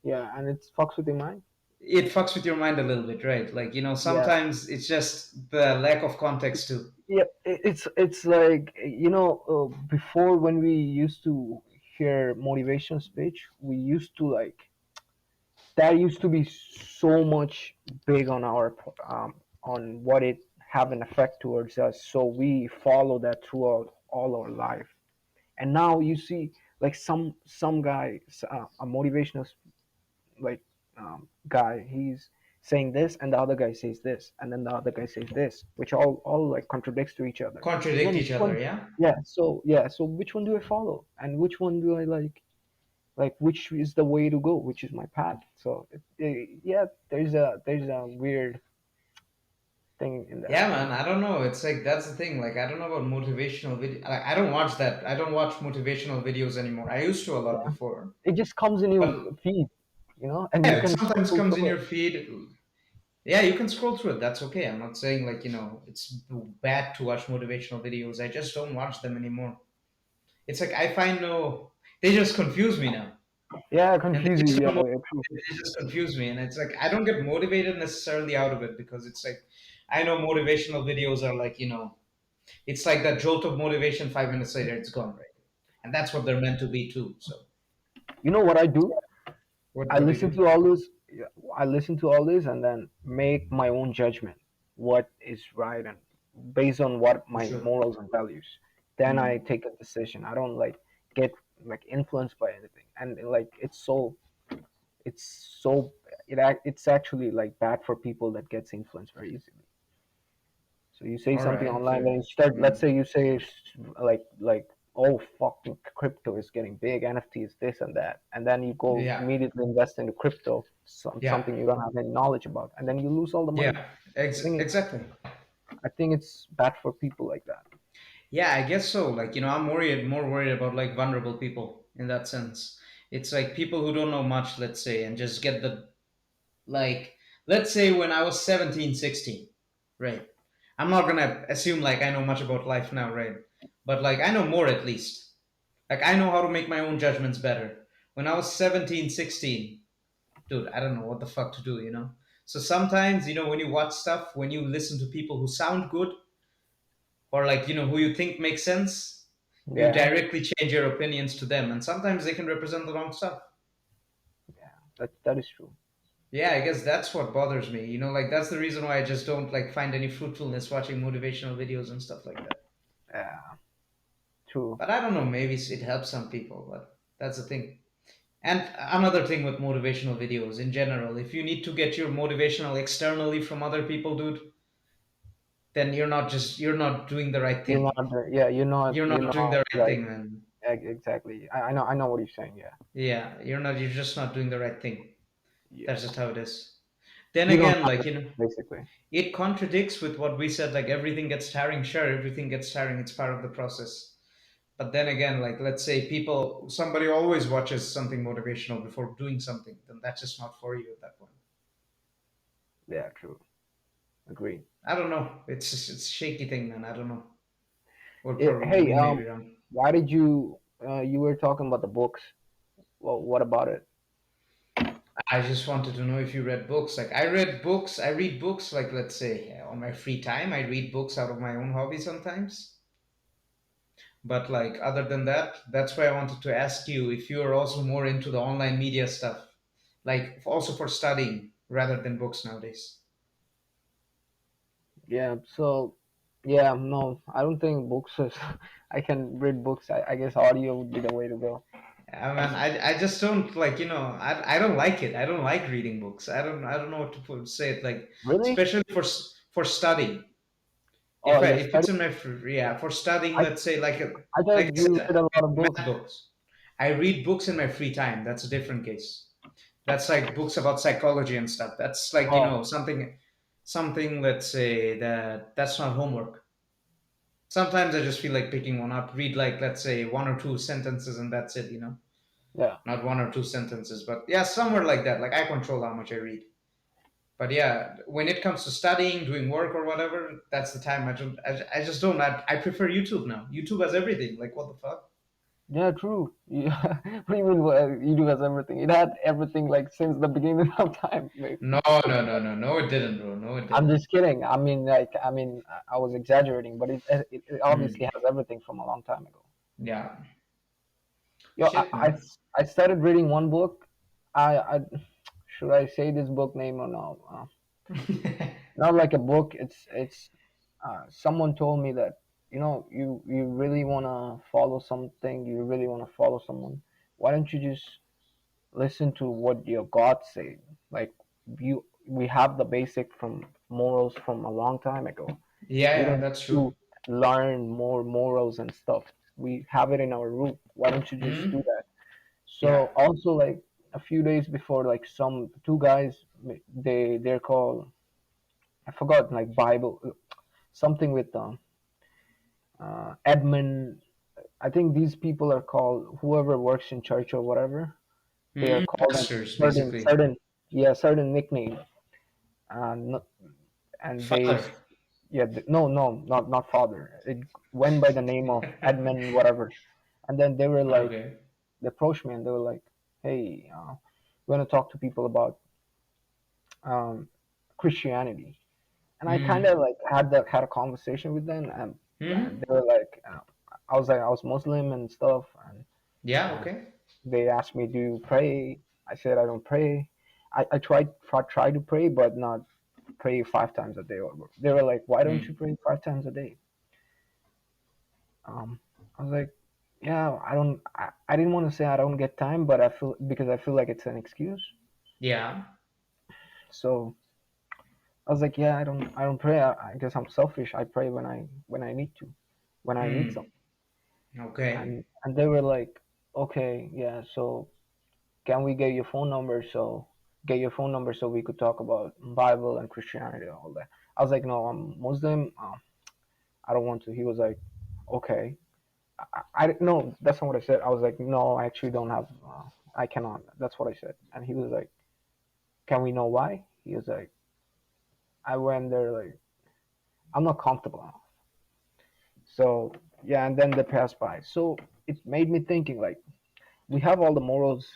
yeah, and it fucks with your mind. It fucks with your mind a little bit, right? Like, Yeah, sometimes it's just the lack of context too. yeah. It's like before when we used to hear motivation speech, we used to like that used to be so much big on our on what it have an effect towards us. So we follow that throughout all our life. And now you see like some guy, a motivational like guy, he's saying this, and the other guy says this, and then the other guy says this, which all like contradicts to each other. And Contradict then each which other, one? yeah? So which one do I follow, and which one do I like which is the way to go, which is my path. So yeah, there's a weird thing in that, Yeah, you man, know. I don't know. It's like that's the thing. Like, I don't know about motivational video. Like, I don't watch that. I don't watch motivational videos anymore. I used to a lot Yeah, before. it just comes in your But feed, and you yeah, it can sometimes scroll comes in through your it. feed. Yeah, you can scroll through it. That's okay. I'm not saying like, it's bad to watch motivational videos. I just don't watch them anymore. It's like I find no, they just confuse me now. Yeah, And they confuse you. just Yeah, don't yeah, true. they just confuse me. And it's like I don't get motivated necessarily out of it because it's like I know motivational videos are like, it's like that jolt of motivation 5 minutes later, it's gone, right? And that's what they're meant to be too. So You know what I do? I what do you listen do? to all this. Yeah, I listen to all this and then make my own judgment. What is right and based on what For my sure. morals and values. Then I Mm. take a decision. I don't like get like influenced by anything. And like it's so it's actually like bad for people that gets influenced very easily. So you say All something right, online, then fair. you start. Let's Mm. say you say like oh fucking crypto is getting big, NFTs this and that, and then you go Yeah. immediately invest into crypto, Yeah. something you don't have any knowledge about, and then you lose all the money. Yeah. Exactly. I think it's bad for people like that. Yeah, I guess so. Like, I'm more worried about like vulnerable people in that sense. It's like people who don't know much, let's say, and just get the like let's say when I was 17, 16, right? I'm not gonna assume like I know much about life now, right? But like I know more at least. Like I know how to make my own judgments better. When I was 17, 16, dude, I don't know what the fuck to do. So sometimes, when you watch stuff, when you listen to people who sound good or like, who you think makes sense, you Yeah, directly change your opinions to them. And sometimes they can represent the wrong stuff. yeah, that is true. Yeah, I guess that's what bothers me. Like that's the reason why I just don't like find any fruitfulness watching motivational videos and stuff like that. Yeah, true. But I don't know, maybe it helps some people, but that's the thing. And another thing with motivational videos in general, if you need to get your motivational externally from other people, dude, then you're not doing the right You're thing. not there. Yeah, You're you're not doing not the right like thing, man. exactly. I know what you're saying. Yeah, Yeah, you're just not doing the right thing. That's yeah. just how it is. Then You don't again, have like, it basically. it contradicts with what we said, like everything gets tiring. Sure, everything gets tiring, it's part of the process. But then again, like let's say somebody always watches something motivational before doing something, then that's just not for you at that point. Yeah, true. Agree. I don't know, it's a shaky thing, man. I don't know. We Hey, may be wrong. why did you were talking about the books? Well, what about it? I just wanted to know if you read books. Like I read books, like let's say on my free time I read books out of my own hobby sometimes. But like other than that, that's why I wanted to ask you if you are also more into the online media stuff, like also for studying rather than books nowadays. Yeah, so yeah, no, I don't think books is I can read books. I guess audio would be the way to go. I mean, I just don't like, I don't like it. I don't like reading books. I don't know what to say it like, Really? especially for studying. Oh, you're If it's studying. in my yeah, for studying, I let's say I like thought I you said, read a lot of math books. books. I read books in my free time. That's a different case. That's like books about psychology and stuff. That's like, Oh, something, let's say, that's not homework. Sometimes I just feel like picking one up, read like, let's say, one or two sentences, and that's it. yeah. Not one or two sentences, but yeah, somewhere like that. Like I control how much I read. But yeah, when it comes to studying, doing work or whatever, that's the time I just don't. I prefer YouTube now. YouTube has everything. Like what the fuck? Yeah, true. Yeah. What do you mean? You has everything. It had everything like since the beginning of time. No, no, no, no, no, it didn't, bro. No, it I'm didn't. just kidding. I was exaggerating, but it obviously Hmm. has everything from a long time ago. Yeah. Yo, Shit, man. I started reading one book. I should I say this book name or no? Not like a book. It's someone told me that you really wanna follow something. You really wanna follow someone. Why don't you just listen to what your God say? Like we have the basic from morals from a long time ago. Yeah, We yeah, don't that's need true. to learn more morals and stuff. We have it in our root. Why don't you just Hmm. do that? Yeah. So also like a few days before, like some two guys, they're called, I forgot, like Bible something with Edmund. I think these people are called, whoever works in church or whatever. They are Hmm. called a Pastors, certain basically. certain yeah, certain nickname. No, and Father. yeah, no, no, not father. It went by the name of Edmund whatever. And then they were like, Okay. they approached me and they were like, hey, we're gonna talk to people about um, Christianity. And I kind Hmm. of like had a conversation with them, and Hmm. they were like, I was like, I was Muslim and stuff, Yeah. and Okay. they asked me, do you pray? I said I don't pray. I tried to pray, but not pray 5 times a day. They were like, why don't you Hmm. pray 5 times a day? I was like, yeah, I didn't want to say I don't get time, but I feel like it's an excuse. Yeah. So I was like, yeah, I don't pray. I guess I'm selfish. I pray when I need to, when I need Hmm. something. Okay. And they were like, okay, yeah. So can we get your phone number so we could talk about Bible and Christianity and all that. I was like, no, I'm Muslim. I don't want to. He was like, okay. I no, that's not what I said. I was like, no, I actually don't have. I cannot. That's what I said. And he was like, can we know why? He was like, I went there like I'm not comfortable. So yeah, and then they passed by. So it made me thinking like we have all the morals.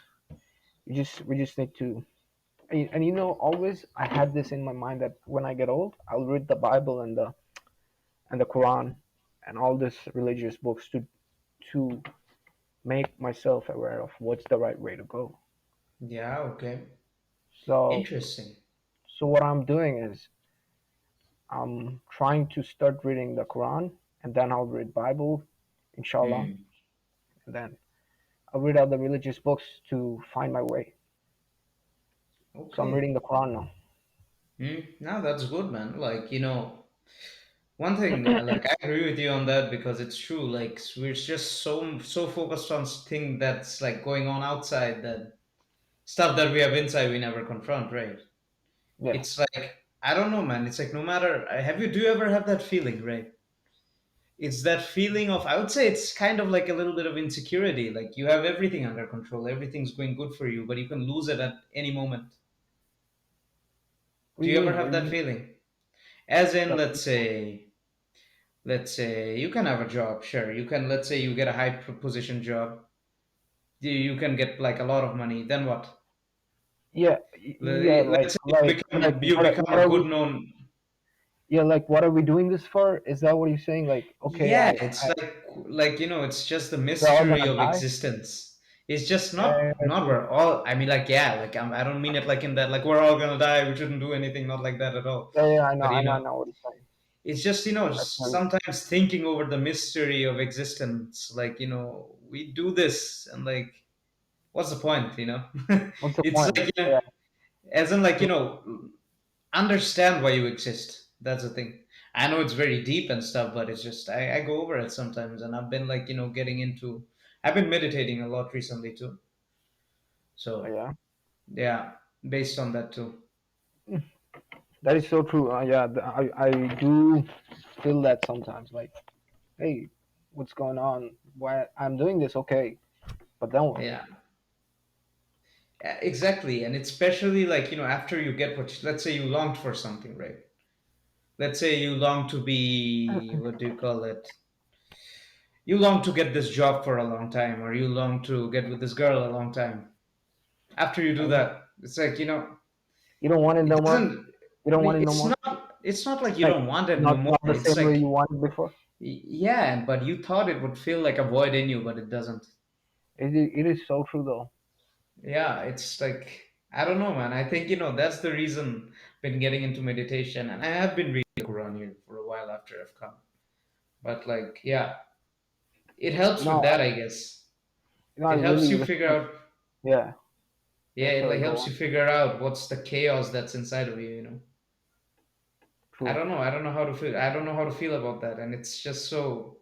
We just need to. And always I had this in my mind that when I get old, I'll read the Bible and the Quran and all these religious books to make myself aware of what's the right way to go. Yeah. Okay. So Interesting. so what I'm doing is I'm trying to start reading the Quran and then I'll read Bible, inshallah, Hmm. and then I'll read other religious books to find my way. So I'm Okay. reading the Quran now. Hmm. Now that's good, man. Like, one thing, like I agree with you on that because it's true. Like we're just so focused on thing that's like going on outside, that stuff that we have inside we never confront, right? Yeah. It's like I don't know, man. It's like no matter. Do you ever have that feeling, right? It's that feeling of, I would say it's kind of like a little bit of insecurity. Like you have everything under control, everything's going good for you, but you can lose it at any moment. What do Do you you ever mean? What have do you that mean? feeling? As in, Like, let's say you can have a job, sure. You can, let's say you get a high position job. You can get like a lot of money. Then what? yeah, yeah, Let's say you become what a are good we? known. Yeah, like what are we doing this for? Is that what you're saying? Like, okay, Yeah, it's like it's just the we're all mystery gonna of die. existence. It's just Yeah, not yeah, not true. we're all. I mean, like, yeah, like I don't mean it like in that, like we're all gonna die. We shouldn't do anything. Not like that at all. Yeah, yeah, But I know what you're saying. it's just I feel you. sometimes thinking over the mystery of existence. Like we do this, and like. what's the point, What's the It's point? like, Yeah, as in, like, true. understand why you exist. That's the thing. I know it's very deep and stuff, but it's just I go over it sometimes, and I've been like, getting into. I've been meditating a lot recently too. So Yeah, yeah, based on that too. that is so true. Yeah, I do feel that sometimes. Like, hey, what's going on? Why I'm doing this? Okay, but then what? Yeah, exactly, and especially like after you get what, let's say you longed for something, right? Let's say you long to be, what do you call it? You long to get this job for a long time, or you long to get with this girl a long time. After you do And that, it's like you don't want it it no more. doesn't. You don't want it no It's more. not. It's not like you Like don't want it no not more. the It's same way like you wanted before. yeah, but you thought it would feel like a void in you, but it doesn't. It is so true though. Yeah, it's like I don't know, man. I think that's the reason I've been getting into meditation, and I have been reading the Quran here for a while after I've come. But like, yeah, it helps with No, that, I guess. I It helps really you figure respect. out. Yeah, Yeah, yeah. it Sorry, like go helps on. you figure out what's the chaos that's inside of you. I True. don't know. I don't know how to feel. I don't know how to feel about that, and it's just so.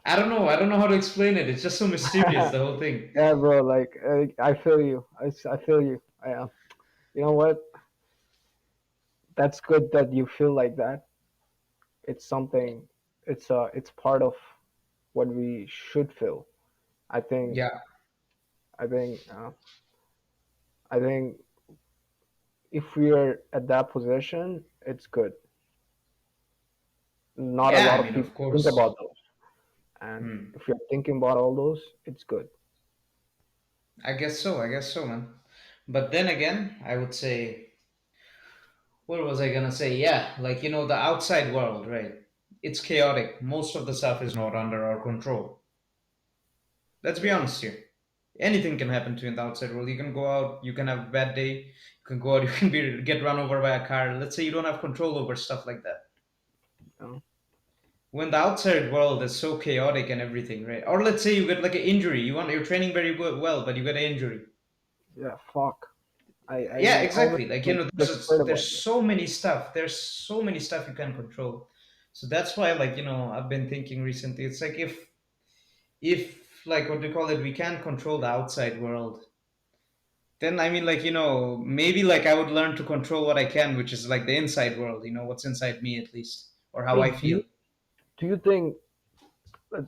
I don't know. I don't know how to explain it. It's just so mysterious, the whole thing. Yeah, bro. Like I feel you. I feel you. You know what? That's good that you feel like that. It's something. It's part of what we should feel. I think. Yeah, I think. I think if we are at that position, it's good. Not a yeah. lot I of mean, people of think course. about those. And Hmm. if you're thinking about all those, it's good. I guess so. I guess so, man. But then again, I would say, what was I gonna say? Yeah, like the outside world, right? It's chaotic. Most of the stuff is not under our control. Let's be Yeah. honest here. Anything can happen to you in the outside world. You can go out, you can have a bad day, you can go out, you can get run over by a car. Let's say you don't have control over stuff like that. Yeah. When the outside world is so chaotic and everything, right? Or let's say you get like an injury. You're training very well, but you get an injury. Yeah. Fuck. Yeah, I always exactly. Like like get scared there's about that. so many stuff. There's so many stuff you can control. So that's why, like I've been thinking recently. It's like if like what do you call it? We can't control the outside world. Then I mean, like maybe like I would learn to control what I can, which is like the inside world. What's inside me at least, or how Hey, I feel. do you think that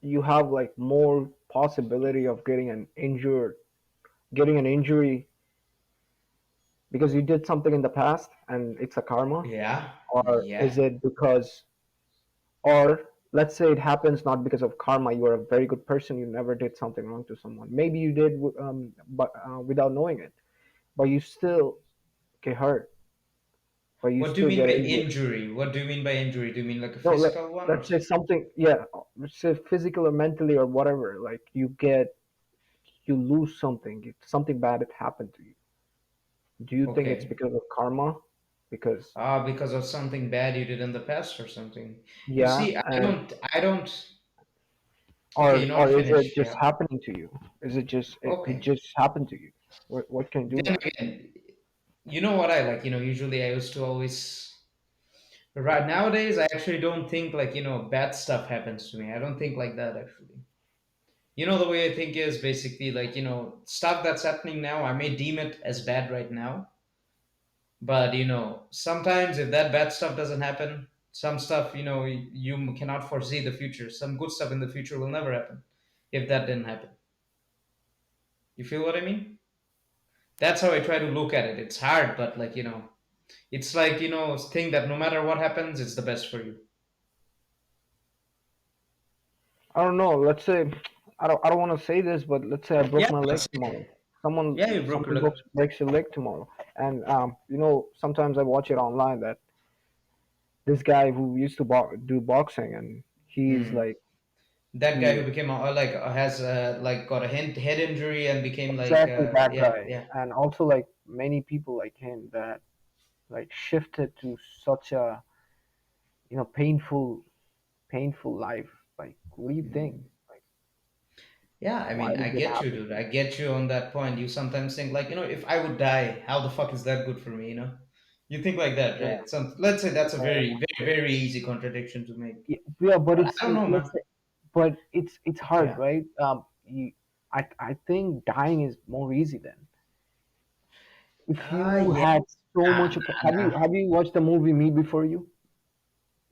you have like more possibility of getting an injury because you did something in the past and it's a karma, Yeah, or yeah. is it because, or let's say it happens not because of karma, you are a very good person, you never did something wrong to someone. Maybe you did, but without knowing it, but you still get hurt, but you What do you still mean get by injured. injury? What do you mean by injury? Do you mean like a No, physical one or? let's say something, yeah, let's say physical or mentally or whatever, like you lose something, something bad had happened to you. Do you think it's Okay. because of karma? Because Ah, because of something bad you did in the past or something. You yeah, see, I and don't, I don't. Okay, or is it finish. just Yeah. happening to you? Is it just it Okay. just happened to you? What can do Then that? again, you know what I like. Usually I used to always. Right nowadays, I actually don't think like bad stuff happens to me. I don't think like that actually. The way I think is basically like stuff that's happening now. I may deem it as bad right now, but sometimes if that bad stuff doesn't happen, some stuff you cannot foresee the future. Some good stuff in the future will never happen if that didn't happen. You feel what I mean? That's how I try to look at it. It's hard, but like it's like thing that no matter what happens, it's the best for you. I don't know. Let's say I don't want to say this, but let's say I broke Yeah, my leg let's say, tomorrow. Someone yeah, you broke your someone leg. breaks your leg tomorrow, and sometimes I watch it online that this guy who used to do boxing, and he's Hmm. like That guy who he became like has like got a head injury and became like exactly that yeah, guy, yeah. and also like many people like him that like shifted to such a painful life. Like, what do you think? Like, Yeah, I Why mean, I did it get you, happen? dude. I get you on that point. You sometimes think like, if I would die, how the fuck is that good for me? You think like that, Yeah, right? Let's say that's a yeah, very, very, very easy contradiction to make. yeah, yeah, but But I don't know, let's man. say, but it's hard, Yeah. right? I think dying is more easy then. If you Yeah. had so Nah, much of, nah, nah. have you watched the movie Me Before You?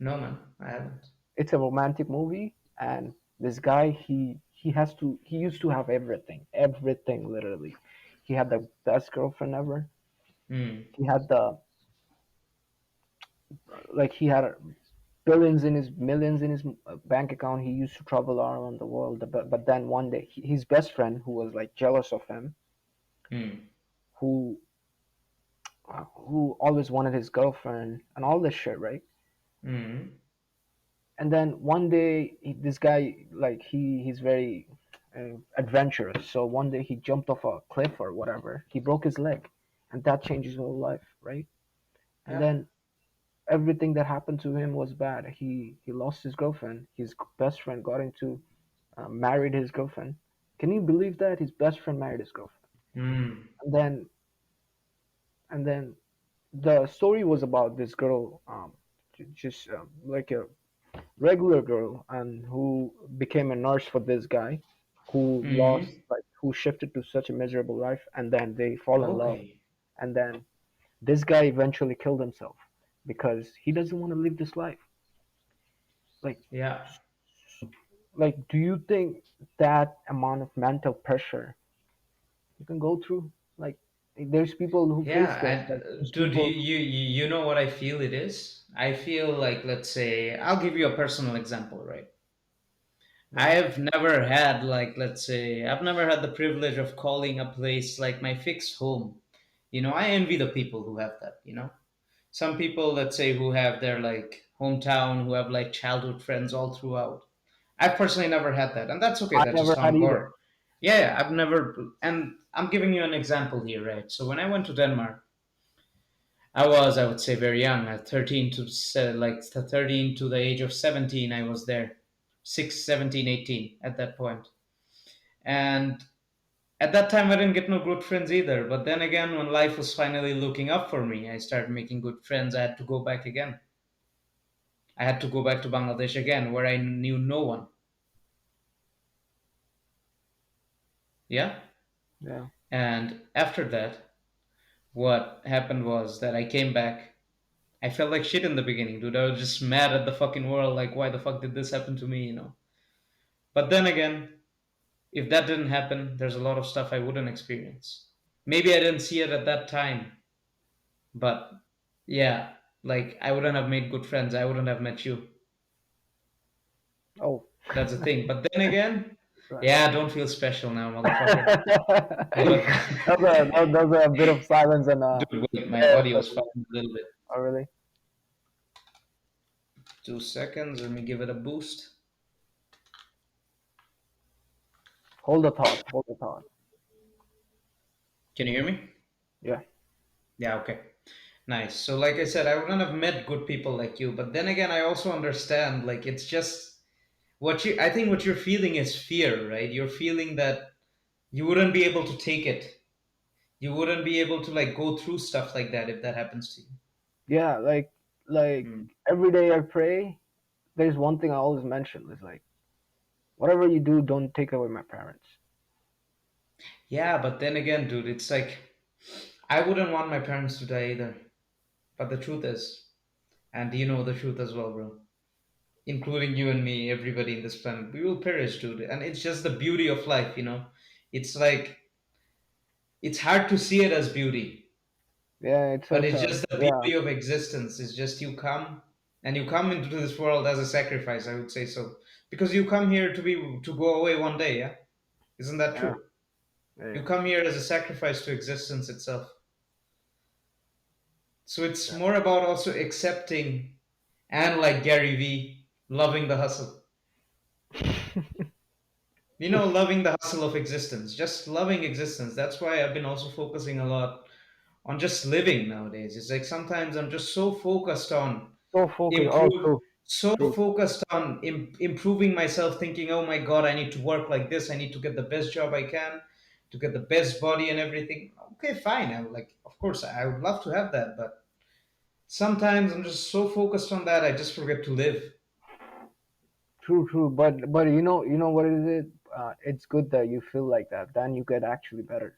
No, man. I haven't. It's a romantic movie, and this guy, he used to have everything, everything literally. He had the best girlfriend ever. Hmm. He had the like he had billions in his millions in his bank account. He used to travel around the world, but then one day his best friend, who was like jealous of him, Hmm. who who always wanted his girlfriend and all this shit, right? Hmm. And then one day this guy, like he's very adventurous, so one day he jumped off a cliff or whatever, he broke his leg, and that changed his whole life, right? And Yeah. then everything that happened to him was bad. He lost his girlfriend. His best friend got into married his girlfriend. Can you believe that his best friend married his girlfriend? Hmm. And then and then the story was about this girl, just like a regular girl, and who became a nurse for this guy, who Hmm. lost, like who shifted to such a miserable life, and then they fall in love, Okay. and then this guy eventually killed himself because he doesn't want to live this life. Like, Yeah. do you think that amount of mental pressure you can go through? Like, there's people who face Yeah. this. And Like, there's dude, you, people. you you you know what I feel it is? I feel like, let's say, I'll give you a personal example, right? Yeah, I've never had, like, let's say, I've never had the privilege of calling a place like my fixed home. I envy the people who have that. Some people, let's say, who have their like hometown, who have like childhood friends all throughout. I've personally never had that, and that's okay. I That's never just had on either. board. Yeah, yeah, I've never, and I'm giving you an example here, right? So when I went to Denmark, I would say, very young, at 13 to 13 to the age of 17. I was there, 6, 17, 18 at that point, and at that time I didn't get no good friends either. But then again, when life was finally looking up for me, I started making good friends. I had to go back again. I had to go back to Bangladesh again, where I knew no one. Yeah. Yeah. And after that, what happened was that I came back. I felt like shit in the beginning, dude. I was just mad at the fucking world. Like, why the fuck did this happen to me? But then again, if that didn't happen, there's a lot of stuff I wouldn't experience. Maybe I didn't see it at that time, but yeah, like, I wouldn't have made good friends. I wouldn't have met you. Oh. That's the thing. But then again, Right. yeah, don't feel special now, motherfucker. But That's a bit of silence and dude, wait, my yeah, audio but is fucking a little bit. oh, really? 2 seconds. Let me give it a boost. Hold the thought. Hold the thought. Can you hear me? Yeah. Yeah, okay. Nice. So, like I said, I wouldn't have met good people like you. But then again, I also understand, like, it's just I think what you're feeling is fear, right? You're feeling that you wouldn't be able to take it. You wouldn't be able to, like, go through stuff like that if that happens to you. Yeah, like Hmm. every day I pray, there's one thing I always mention is like, whatever you do, don't take away my parents. Yeah, but then again, dude, it's like I wouldn't want my parents to die either. But the truth is, and you know the truth as well, bro, including you and me, everybody in this planet, we will perish, dude. And it's just the beauty of life. It's like, it's hard to see it as beauty, Yeah, it's so but it's sad. just the Yeah, beauty of existence. It's just you come, and you come into this world as a sacrifice, I would say so. Because you come here to go away one day, yeah? Isn't that yeah, true? yeah, You come here as a sacrifice to existence itself. So it's more about also accepting, and like Gary V, loving the hustle. Loving the hustle of existence, just loving existence. That's why I've been also focusing a lot on just living nowadays. It's like sometimes I'm just so focused on so focused. Oh, improve true. so True. focused on improving myself, thinking, oh my God, I need to work like this. I need to get the best job I can, to get the best body and everything. Okay, fine. I would like, of course, I would love to have that, but sometimes I'm just so focused on that, I just forget to live. True, true. But you know what is it? It's good that you feel like that. Then you get actually better.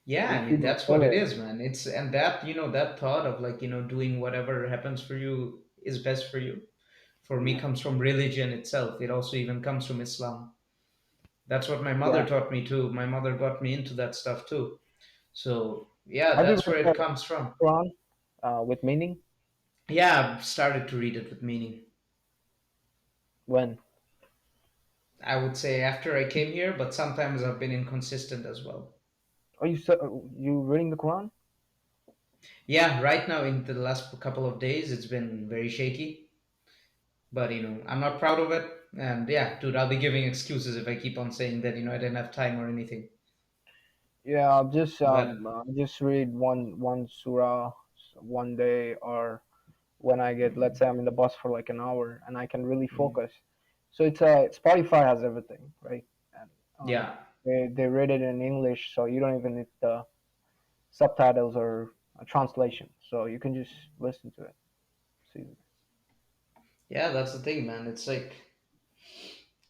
Yeah, You I mean, feel that's what it better. is, man. It's, and that, that thought of like, doing whatever happens for you is best for you. For me, comes from religion itself. It also even comes from Islam. That's what my Yeah. mother taught me too. My mother got me into that stuff too. So yeah, Have you that's read where it the comes from. Quran with meaning? Yeah, I've started to read it with meaning. When? I would say after I came here, but sometimes I've been inconsistent as well. Are you reading the Quran? Yeah, right now in the last couple of days, it's been very shaky, but I'm not proud of it. And yeah, dude, I'll be giving excuses if I keep on saying that, I didn't have time or anything. Yeah, But just read one surah one day, or when I get, let's say I'm in the bus for like an hour and I can really mm, focus. So Spotify has everything, right? And yeah, they read it in English, so you don't even need the subtitles or a translation. So you can just listen to it. See, yeah, that's the thing, man. It's like,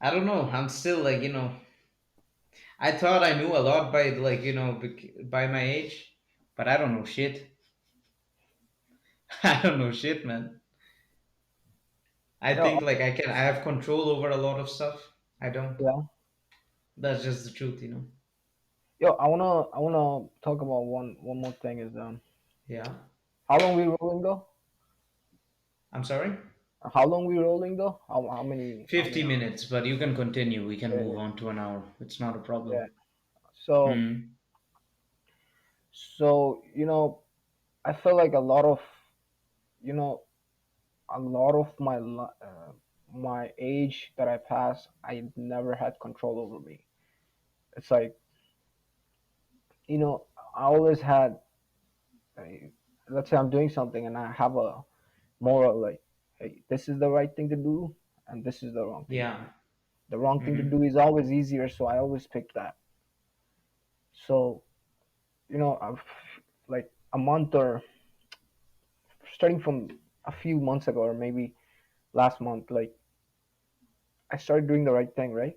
I don't know. I'm still like, I thought I knew a lot by like by my age, but I don't know shit. I don't know shit, man. I no, think like I have control over a lot of stuff. I don't. yeah, That's just the truth. yo, I wanna talk about one more thing is Yeah. how long we rolling though? I'm sorry. How long we rolling though? How many 50 hours? minutes, but you can continue. We can Yeah, move on to an hour. It's not a yeah. problem. So Hmm. I feel like you know a lot of my age that I passed, I never had control over me. It's like I always had. uh, let's say I'm doing something and I have a moral like, hey, this is the right thing to do, and this is the wrong thing to Yeah. do. The wrong thing to Hmm. do is always easier, so I always pick that. So I've like a month or starting from a few months ago or maybe last month, like I started doing the right thing, right?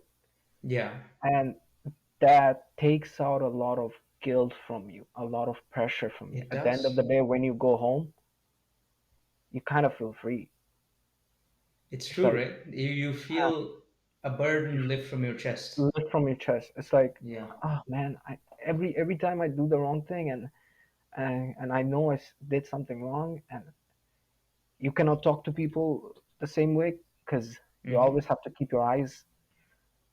Yeah. And that takes out a lot of guilt from you, a lot of pressure from you. It At the end of does. the day, when you go home, you kind of feel free. It's It's true, like right? You ah, feel a burden lift from your chest. lift from your chest. It's like, Yeah. oh man, every time I do the wrong thing and I know did something wrong, and you cannot talk to people the same way because you Hmm. always have to keep your eyes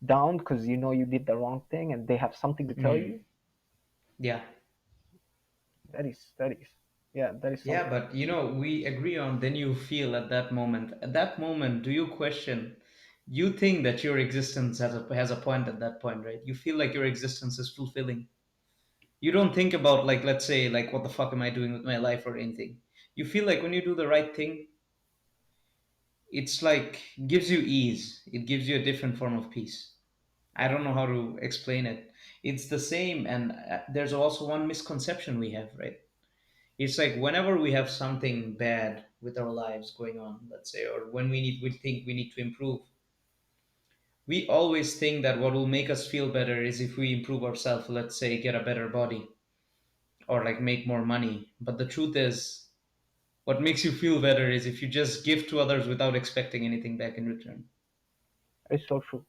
down because you know you did the wrong thing and they have something to tell Hmm. you. Yeah. That is yeah, that is Yeah, something. but we agree on, then you feel at that moment. At that moment, do you question? You think that your existence has a point at that point, right? You feel like your existence is fulfilling. You don't think about like, let's say, like, what the fuck am I doing with my life or anything. You feel like when you do the right thing, it's like gives you ease. It gives you a different form of peace. I don't know how to explain it. It's the same, and there's also one misconception we have, right? It's like whenever we have something bad with our lives going on, let's say, or when we think we need to improve, we always think that what will make us feel better is if we improve ourselves, let's say get a better body or like make more money. But the truth is, what makes you feel better is if you just give to others without expecting anything back in return. That is so true.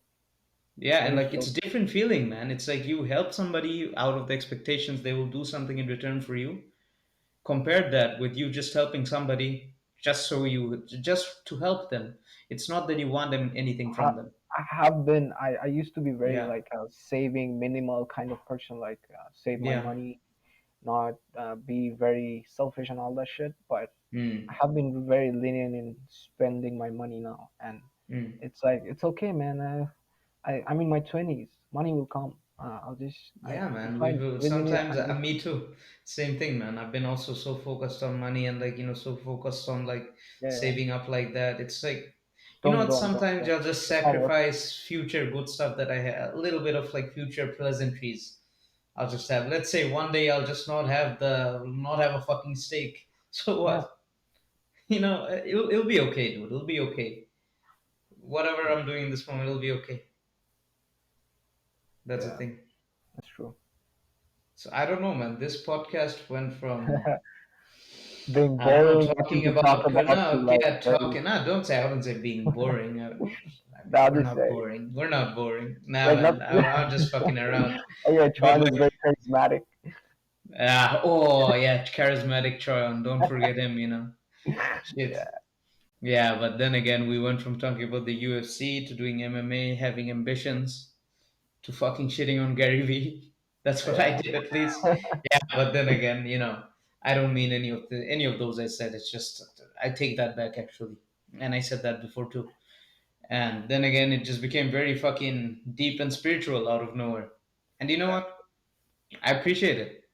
Yeah, That and is like it's so a different feeling, man. It's like you help somebody out of the expectations they will do something in return for you. Compare that with you just helping somebody just to help them. It's not that you want them anything I, from them. I used to be very Yeah. like a saving minimal kind of person, like save my Yeah. money, not be very selfish and all that shit. But I Mm. have been very lenient in spending my money now, and Mm. it's like it's okay, man. I'm in my 20s. Money will come. I'll just Yeah, I man. find really need Sometimes, I need me too. Same thing, man. I've been also so focused on money and like, so focused on like yeah, yeah. saving up like that. It's like, sometimes Don't. I'll just It's not worth. sacrifice future good stuff that I have, a little bit of like future pleasantries. I'll just have, let's say one day I'll just not have a fucking steak. So Yeah, what? It'll be okay, dude. It'll be okay. Whatever I'm doing in this moment, it'll be okay. That's the yeah, thing. that's true. So I don't know, man. This podcast went from, Being I don't know, boring, nothing talking to talk about about to no, like yeah, very. talking. No, don't say. I wouldn't say being boring. I mean, I'll we're just not say boring. We're not boring. Nah, like not. man. I'm just fucking around. Oh yeah, But Tron is like, very charismatic. oh yeah, charismatic Troyan. Don't forget him. Shit. Yeah, Yeah, but then again, we went from talking about the UFC to doing MMA, having ambitions, to fucking shitting on Gary Vee. That's what I yeah, did at least. Yeah, but then again, I don't mean any of those I said. It's just I take that back actually, and I said that before too. And then again, it just became very fucking deep and spiritual out of nowhere. And you know yeah, what? I appreciate it.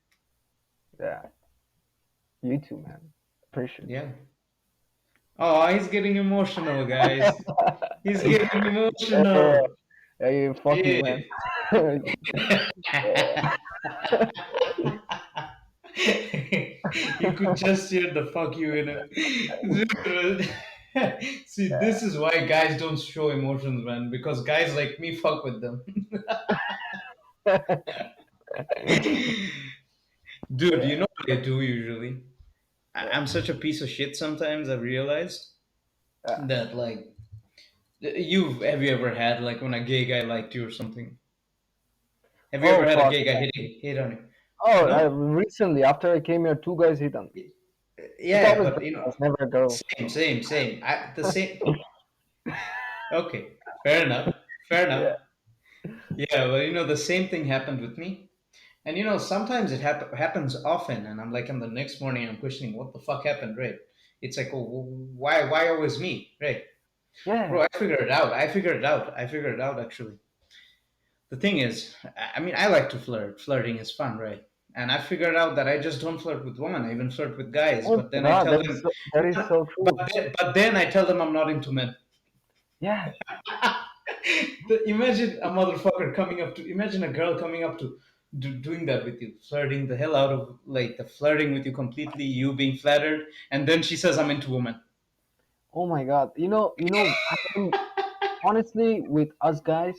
yeah. You too, man. Appreciate Yeah. Oh, he's getting emotional, guys. He's getting that. Yeah, emotional. yeah, yeah, fuck you, man. Shit. You could just hear the fuck you in it. See, this is why guys don't show emotions, man. Because guys like me fuck with them. Dude, you Yeah, know what I do usually? yeah, I'm such a piece of shit sometimes, I've realized yeah. that like have you ever had like when a gay guy liked you or something? Have you ever Oh had a fuck. gay guy hit on you? Oh, No? recently after I came here, two guys hit on me. It's Yeah, always but girls, never girls. same. The same. Okay, fair enough. Fair Yeah. enough. Yeah, well, the same thing happened with me. And sometimes it happens often, and I'm like, on the next morning, I'm questioning what the fuck happened, right? It's like, oh, why always me, right? Yeah. Bro, I figured it out. I figured it out actually. The thing is, I mean, I like to flirt. Flirting is fun, right? And I figured out that I just don't flirt with women. I even flirt with guys. Oh But then my I god, tell them, that is so true. but then I tell them I'm not into men. Yeah. Imagine a motherfucker coming up to, imagine a girl coming up to, doing that with you, flirting the hell out of, like, the flirting with you completely, you being flattered, and then she says, I'm into women. Oh my god. I can honestly with us guys,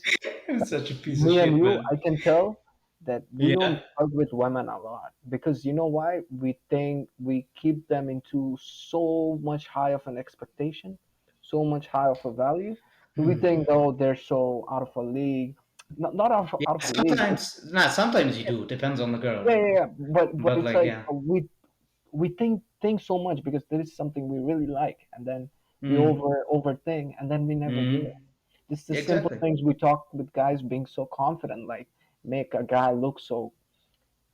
I'm such a piece of me and shit, you, man. I can tell that we don't Yeah. flirt with women a lot because you know why? We think we keep them into so much high of an expectation, so much high of a value. So we think, oh, they're so out of a league. Not Yeah, out of a league. sometimes you do. Depends on the girl. Yeah, yeah, yeah. But But it's like, like yeah. we think so much because there is something we really like, and then we Mm. overthink, and then we never do it. Mm. Just the simple Exactly. things we talk with guys being so confident, like make a guy look so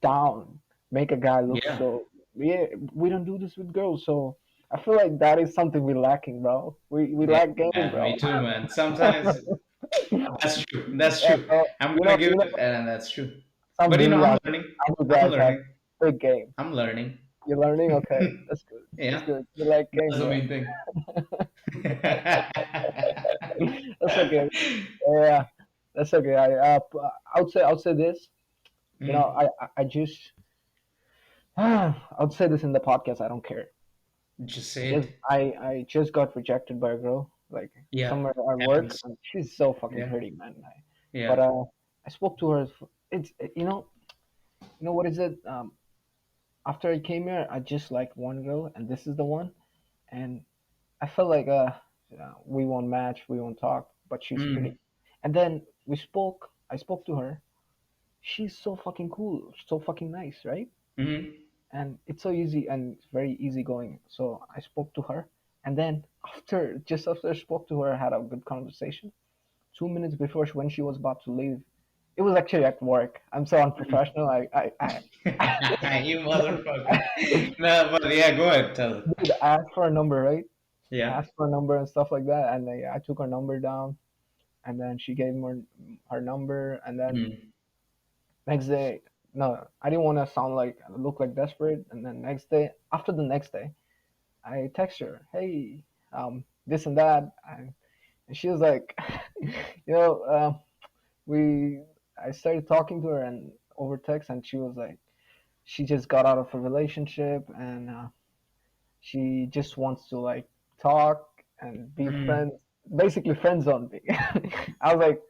down, make a guy look Yeah. so. Yeah, we don't do this with girls, so I feel like that is something we're lacking, bro. We Yeah, lack game, bro. me too, man. Sometimes that's true. That's Yeah, true. bro. I'm gonna give You know, it, and that's true. some But really I'm learning. other I'm guys have learning. big game. I'm learning. You're learning, okay? That's good. That's Yeah, good. You like game, that's the bro. main thing. That's okay. Yeah, that's okay. I would say this. You know, Mm. I just I would say this in the podcast. I don't care. Just say Just it. I just got rejected by a girl like Yeah, somewhere at work, happens. and she's so fucking Yeah, pretty, man. But yeah. I spoke to her. It's what is it? After I came here, I just liked one girl, and this is the one, and I felt like we won't match, we won't talk, but she's pretty. Mm. And then we spoke. I spoke to her. She's so fucking cool, so fucking nice, right? Mm. And it's so easy and it's very easygoing. So I spoke to her, and then just after I spoke to her, I had a good conversation. 2 minutes before when she was about to leave, it was actually at work. I'm so unprofessional. You motherfucker. No, but yeah, go ahead. Tell it. Dude, I asked for a number, right? I Yeah. asked for a number and stuff like that, and I took her number down, and then she gave me her number, and then Mm. Next day, no, I didn't want to sound like look like desperate. And then next day, after the next day, I text her, hey, this and that, and she was like, you know, we, I started talking to her and over text, and she was like, she just got out of a relationship, and she just wants to like talk and be Mm. friends, basically friends on me. I was like,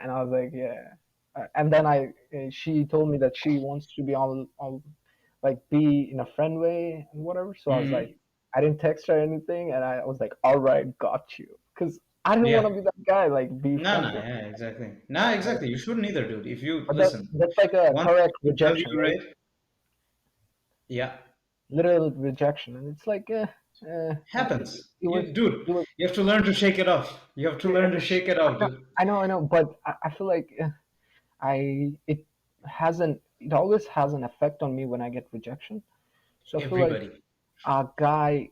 and I was like, yeah. And then she told me that she wants to be on, like be in a friend way and whatever. So I was like, Mm. I didn't text her anything, and I was like, all right, got you, because I didn't want Yeah. to be that guy, like be No, no, friends with. yeah, exactly. No, Like, exactly. You shouldn't either, dude. If you but listen, that's like a once correct you tell rejection, you right? right, yeah, Literal rejection, and it's like, happens. it was, You, dude, it was. you have to learn to shake it off. You have to Yeah, learn to shake it off, dude. I know, but I feel like it hasn't. It always has an effect on me when I get rejection. So I feel like Everybody. a guy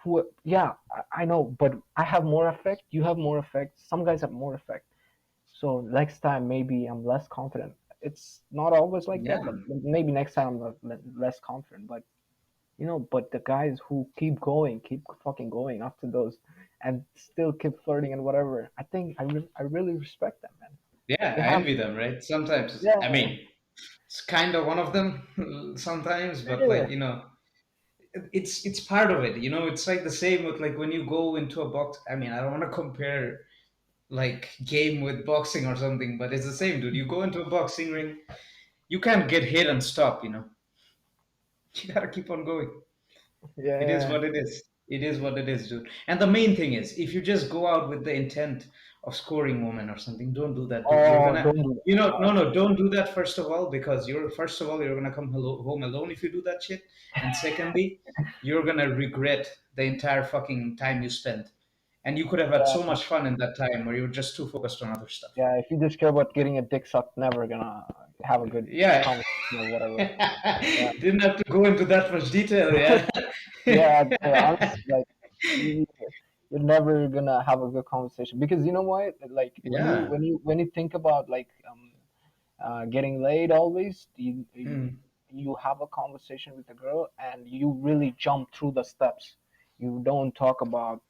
who, yeah, I know, but I have more effect. You have more effect. Some guys have more effect. So next time maybe I'm less confident. It's not always like Yeah, that, but maybe next time I'm less confident. But but the guys who keep going, keep fucking going after those, and still keep flirting and whatever, I think I really respect them, man. yeah, They I have, envy them, right? Sometimes, I yeah, mean, it's kind of one of them sometimes, but yeah, like, it's part of it. It's like the same with like when you go into a box. I mean, I don't want to compare like game with boxing or something, but it's the same, dude. You go into a boxing ring, you can't get hit and stop. You gotta keep on going. It is yeah. what it is. It is what it is, dude. And the main thing is, if you just go out with the intent of scoring woman or something, don't do that, dude. You're Oh, gonna, don't do that. no, no, don't do that. First of all, because first of all, you're gonna come home alone if you do that shit. And secondly, you're gonna regret the entire fucking time you spent. And you could have had so Yeah, much fun in that time, or you were just too focused on other stuff. yeah. If you just care about getting a dick sucked, never gonna have a good Yeah. conversation or whatever. Yeah, Didn't have to go into that much detail, yeah. yeah. Honestly, like you, you're never gonna have a good conversation, because you know what? Like Yeah. when you think about like getting laid, always Mm. you have a conversation with a girl and you really jump through the steps. You don't talk about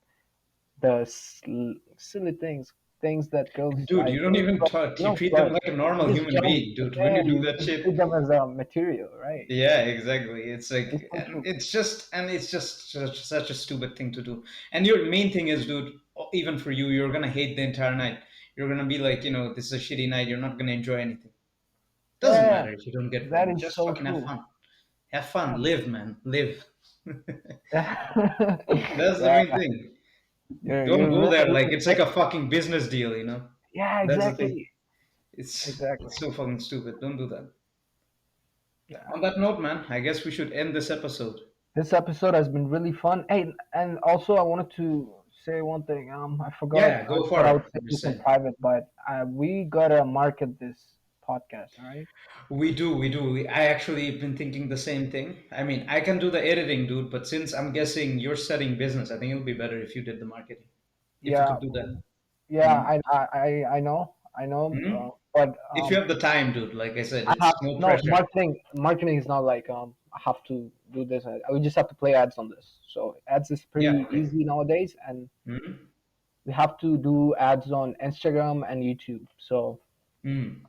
the silly things that girls Dude, like. you don't even talk. You You don't treat them flirt. like a normal You just human jump. being, dude. When Yeah, you do that you shit. treat them as a material, right? Yeah, exactly. It's It's like, so true. and it's just such a stupid thing to do. And your main thing is, dude, even for you, you're gonna hate the entire night. You're gonna be like, this is a shitty night. You're not gonna enjoy anything. Doesn't Yeah, matter if you don't get that women. is Just so fucking have true. fun. Have fun. Yeah. Live, man. Live. That's the Yeah, main thing. Don't you're go really there like really it's like right. a fucking business deal. Yeah, That's the thing. exactly. Exactly. It's so fucking stupid. Don't do that. Yeah. On that note, man, I guess we should end this episode. This episode has been really fun. Hey, and also I wanted to say one thing. I Yeah, forgot. yeah, I go thought for I it. would say Just this in say. private, but we gotta market this podcast. All right. We do, we do. I actually been thinking the same thing. I mean, I can do the editing, dude, but since I'm guessing you're studying business, I think it'll be better if you did the marketing. If you Yeah. could do that. Yeah. Mm. I know. I know. Mm. But If you have the time, dude, like I said, I have it's no no pressure. marketing. Marketing is not like I have to do this. We just have to play ads on this. So ads is Yeah, pretty okay. easy nowadays, and Mm. we have to do ads on Instagram and YouTube. So Mm.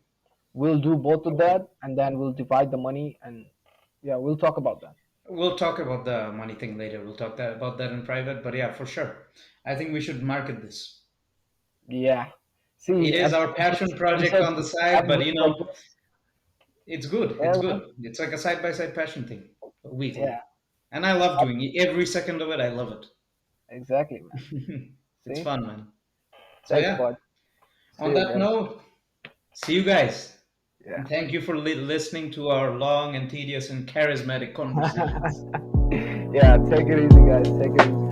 we'll do both of Okay. that, and then we'll divide the money, and yeah, we'll talk about that. We'll talk about the money thing later. We'll talk about that in private, but yeah, for sure. I think we should market this. Yeah. It See, is our passion project episodes on the side, but episodes like this. it's good. Yeah, It's man. good. It's like a side by side passion thing, weekly. Yeah. And I love doing it. Every second of it, I love it. Exactly, man. It's See. fun, man. So, Thanks, yeah, bud. See on you that again. note, see you guys. Yeah. And thank you for listening to our long and tedious and charismatic conversations. Yeah. Take it easy, guys. Take it easy.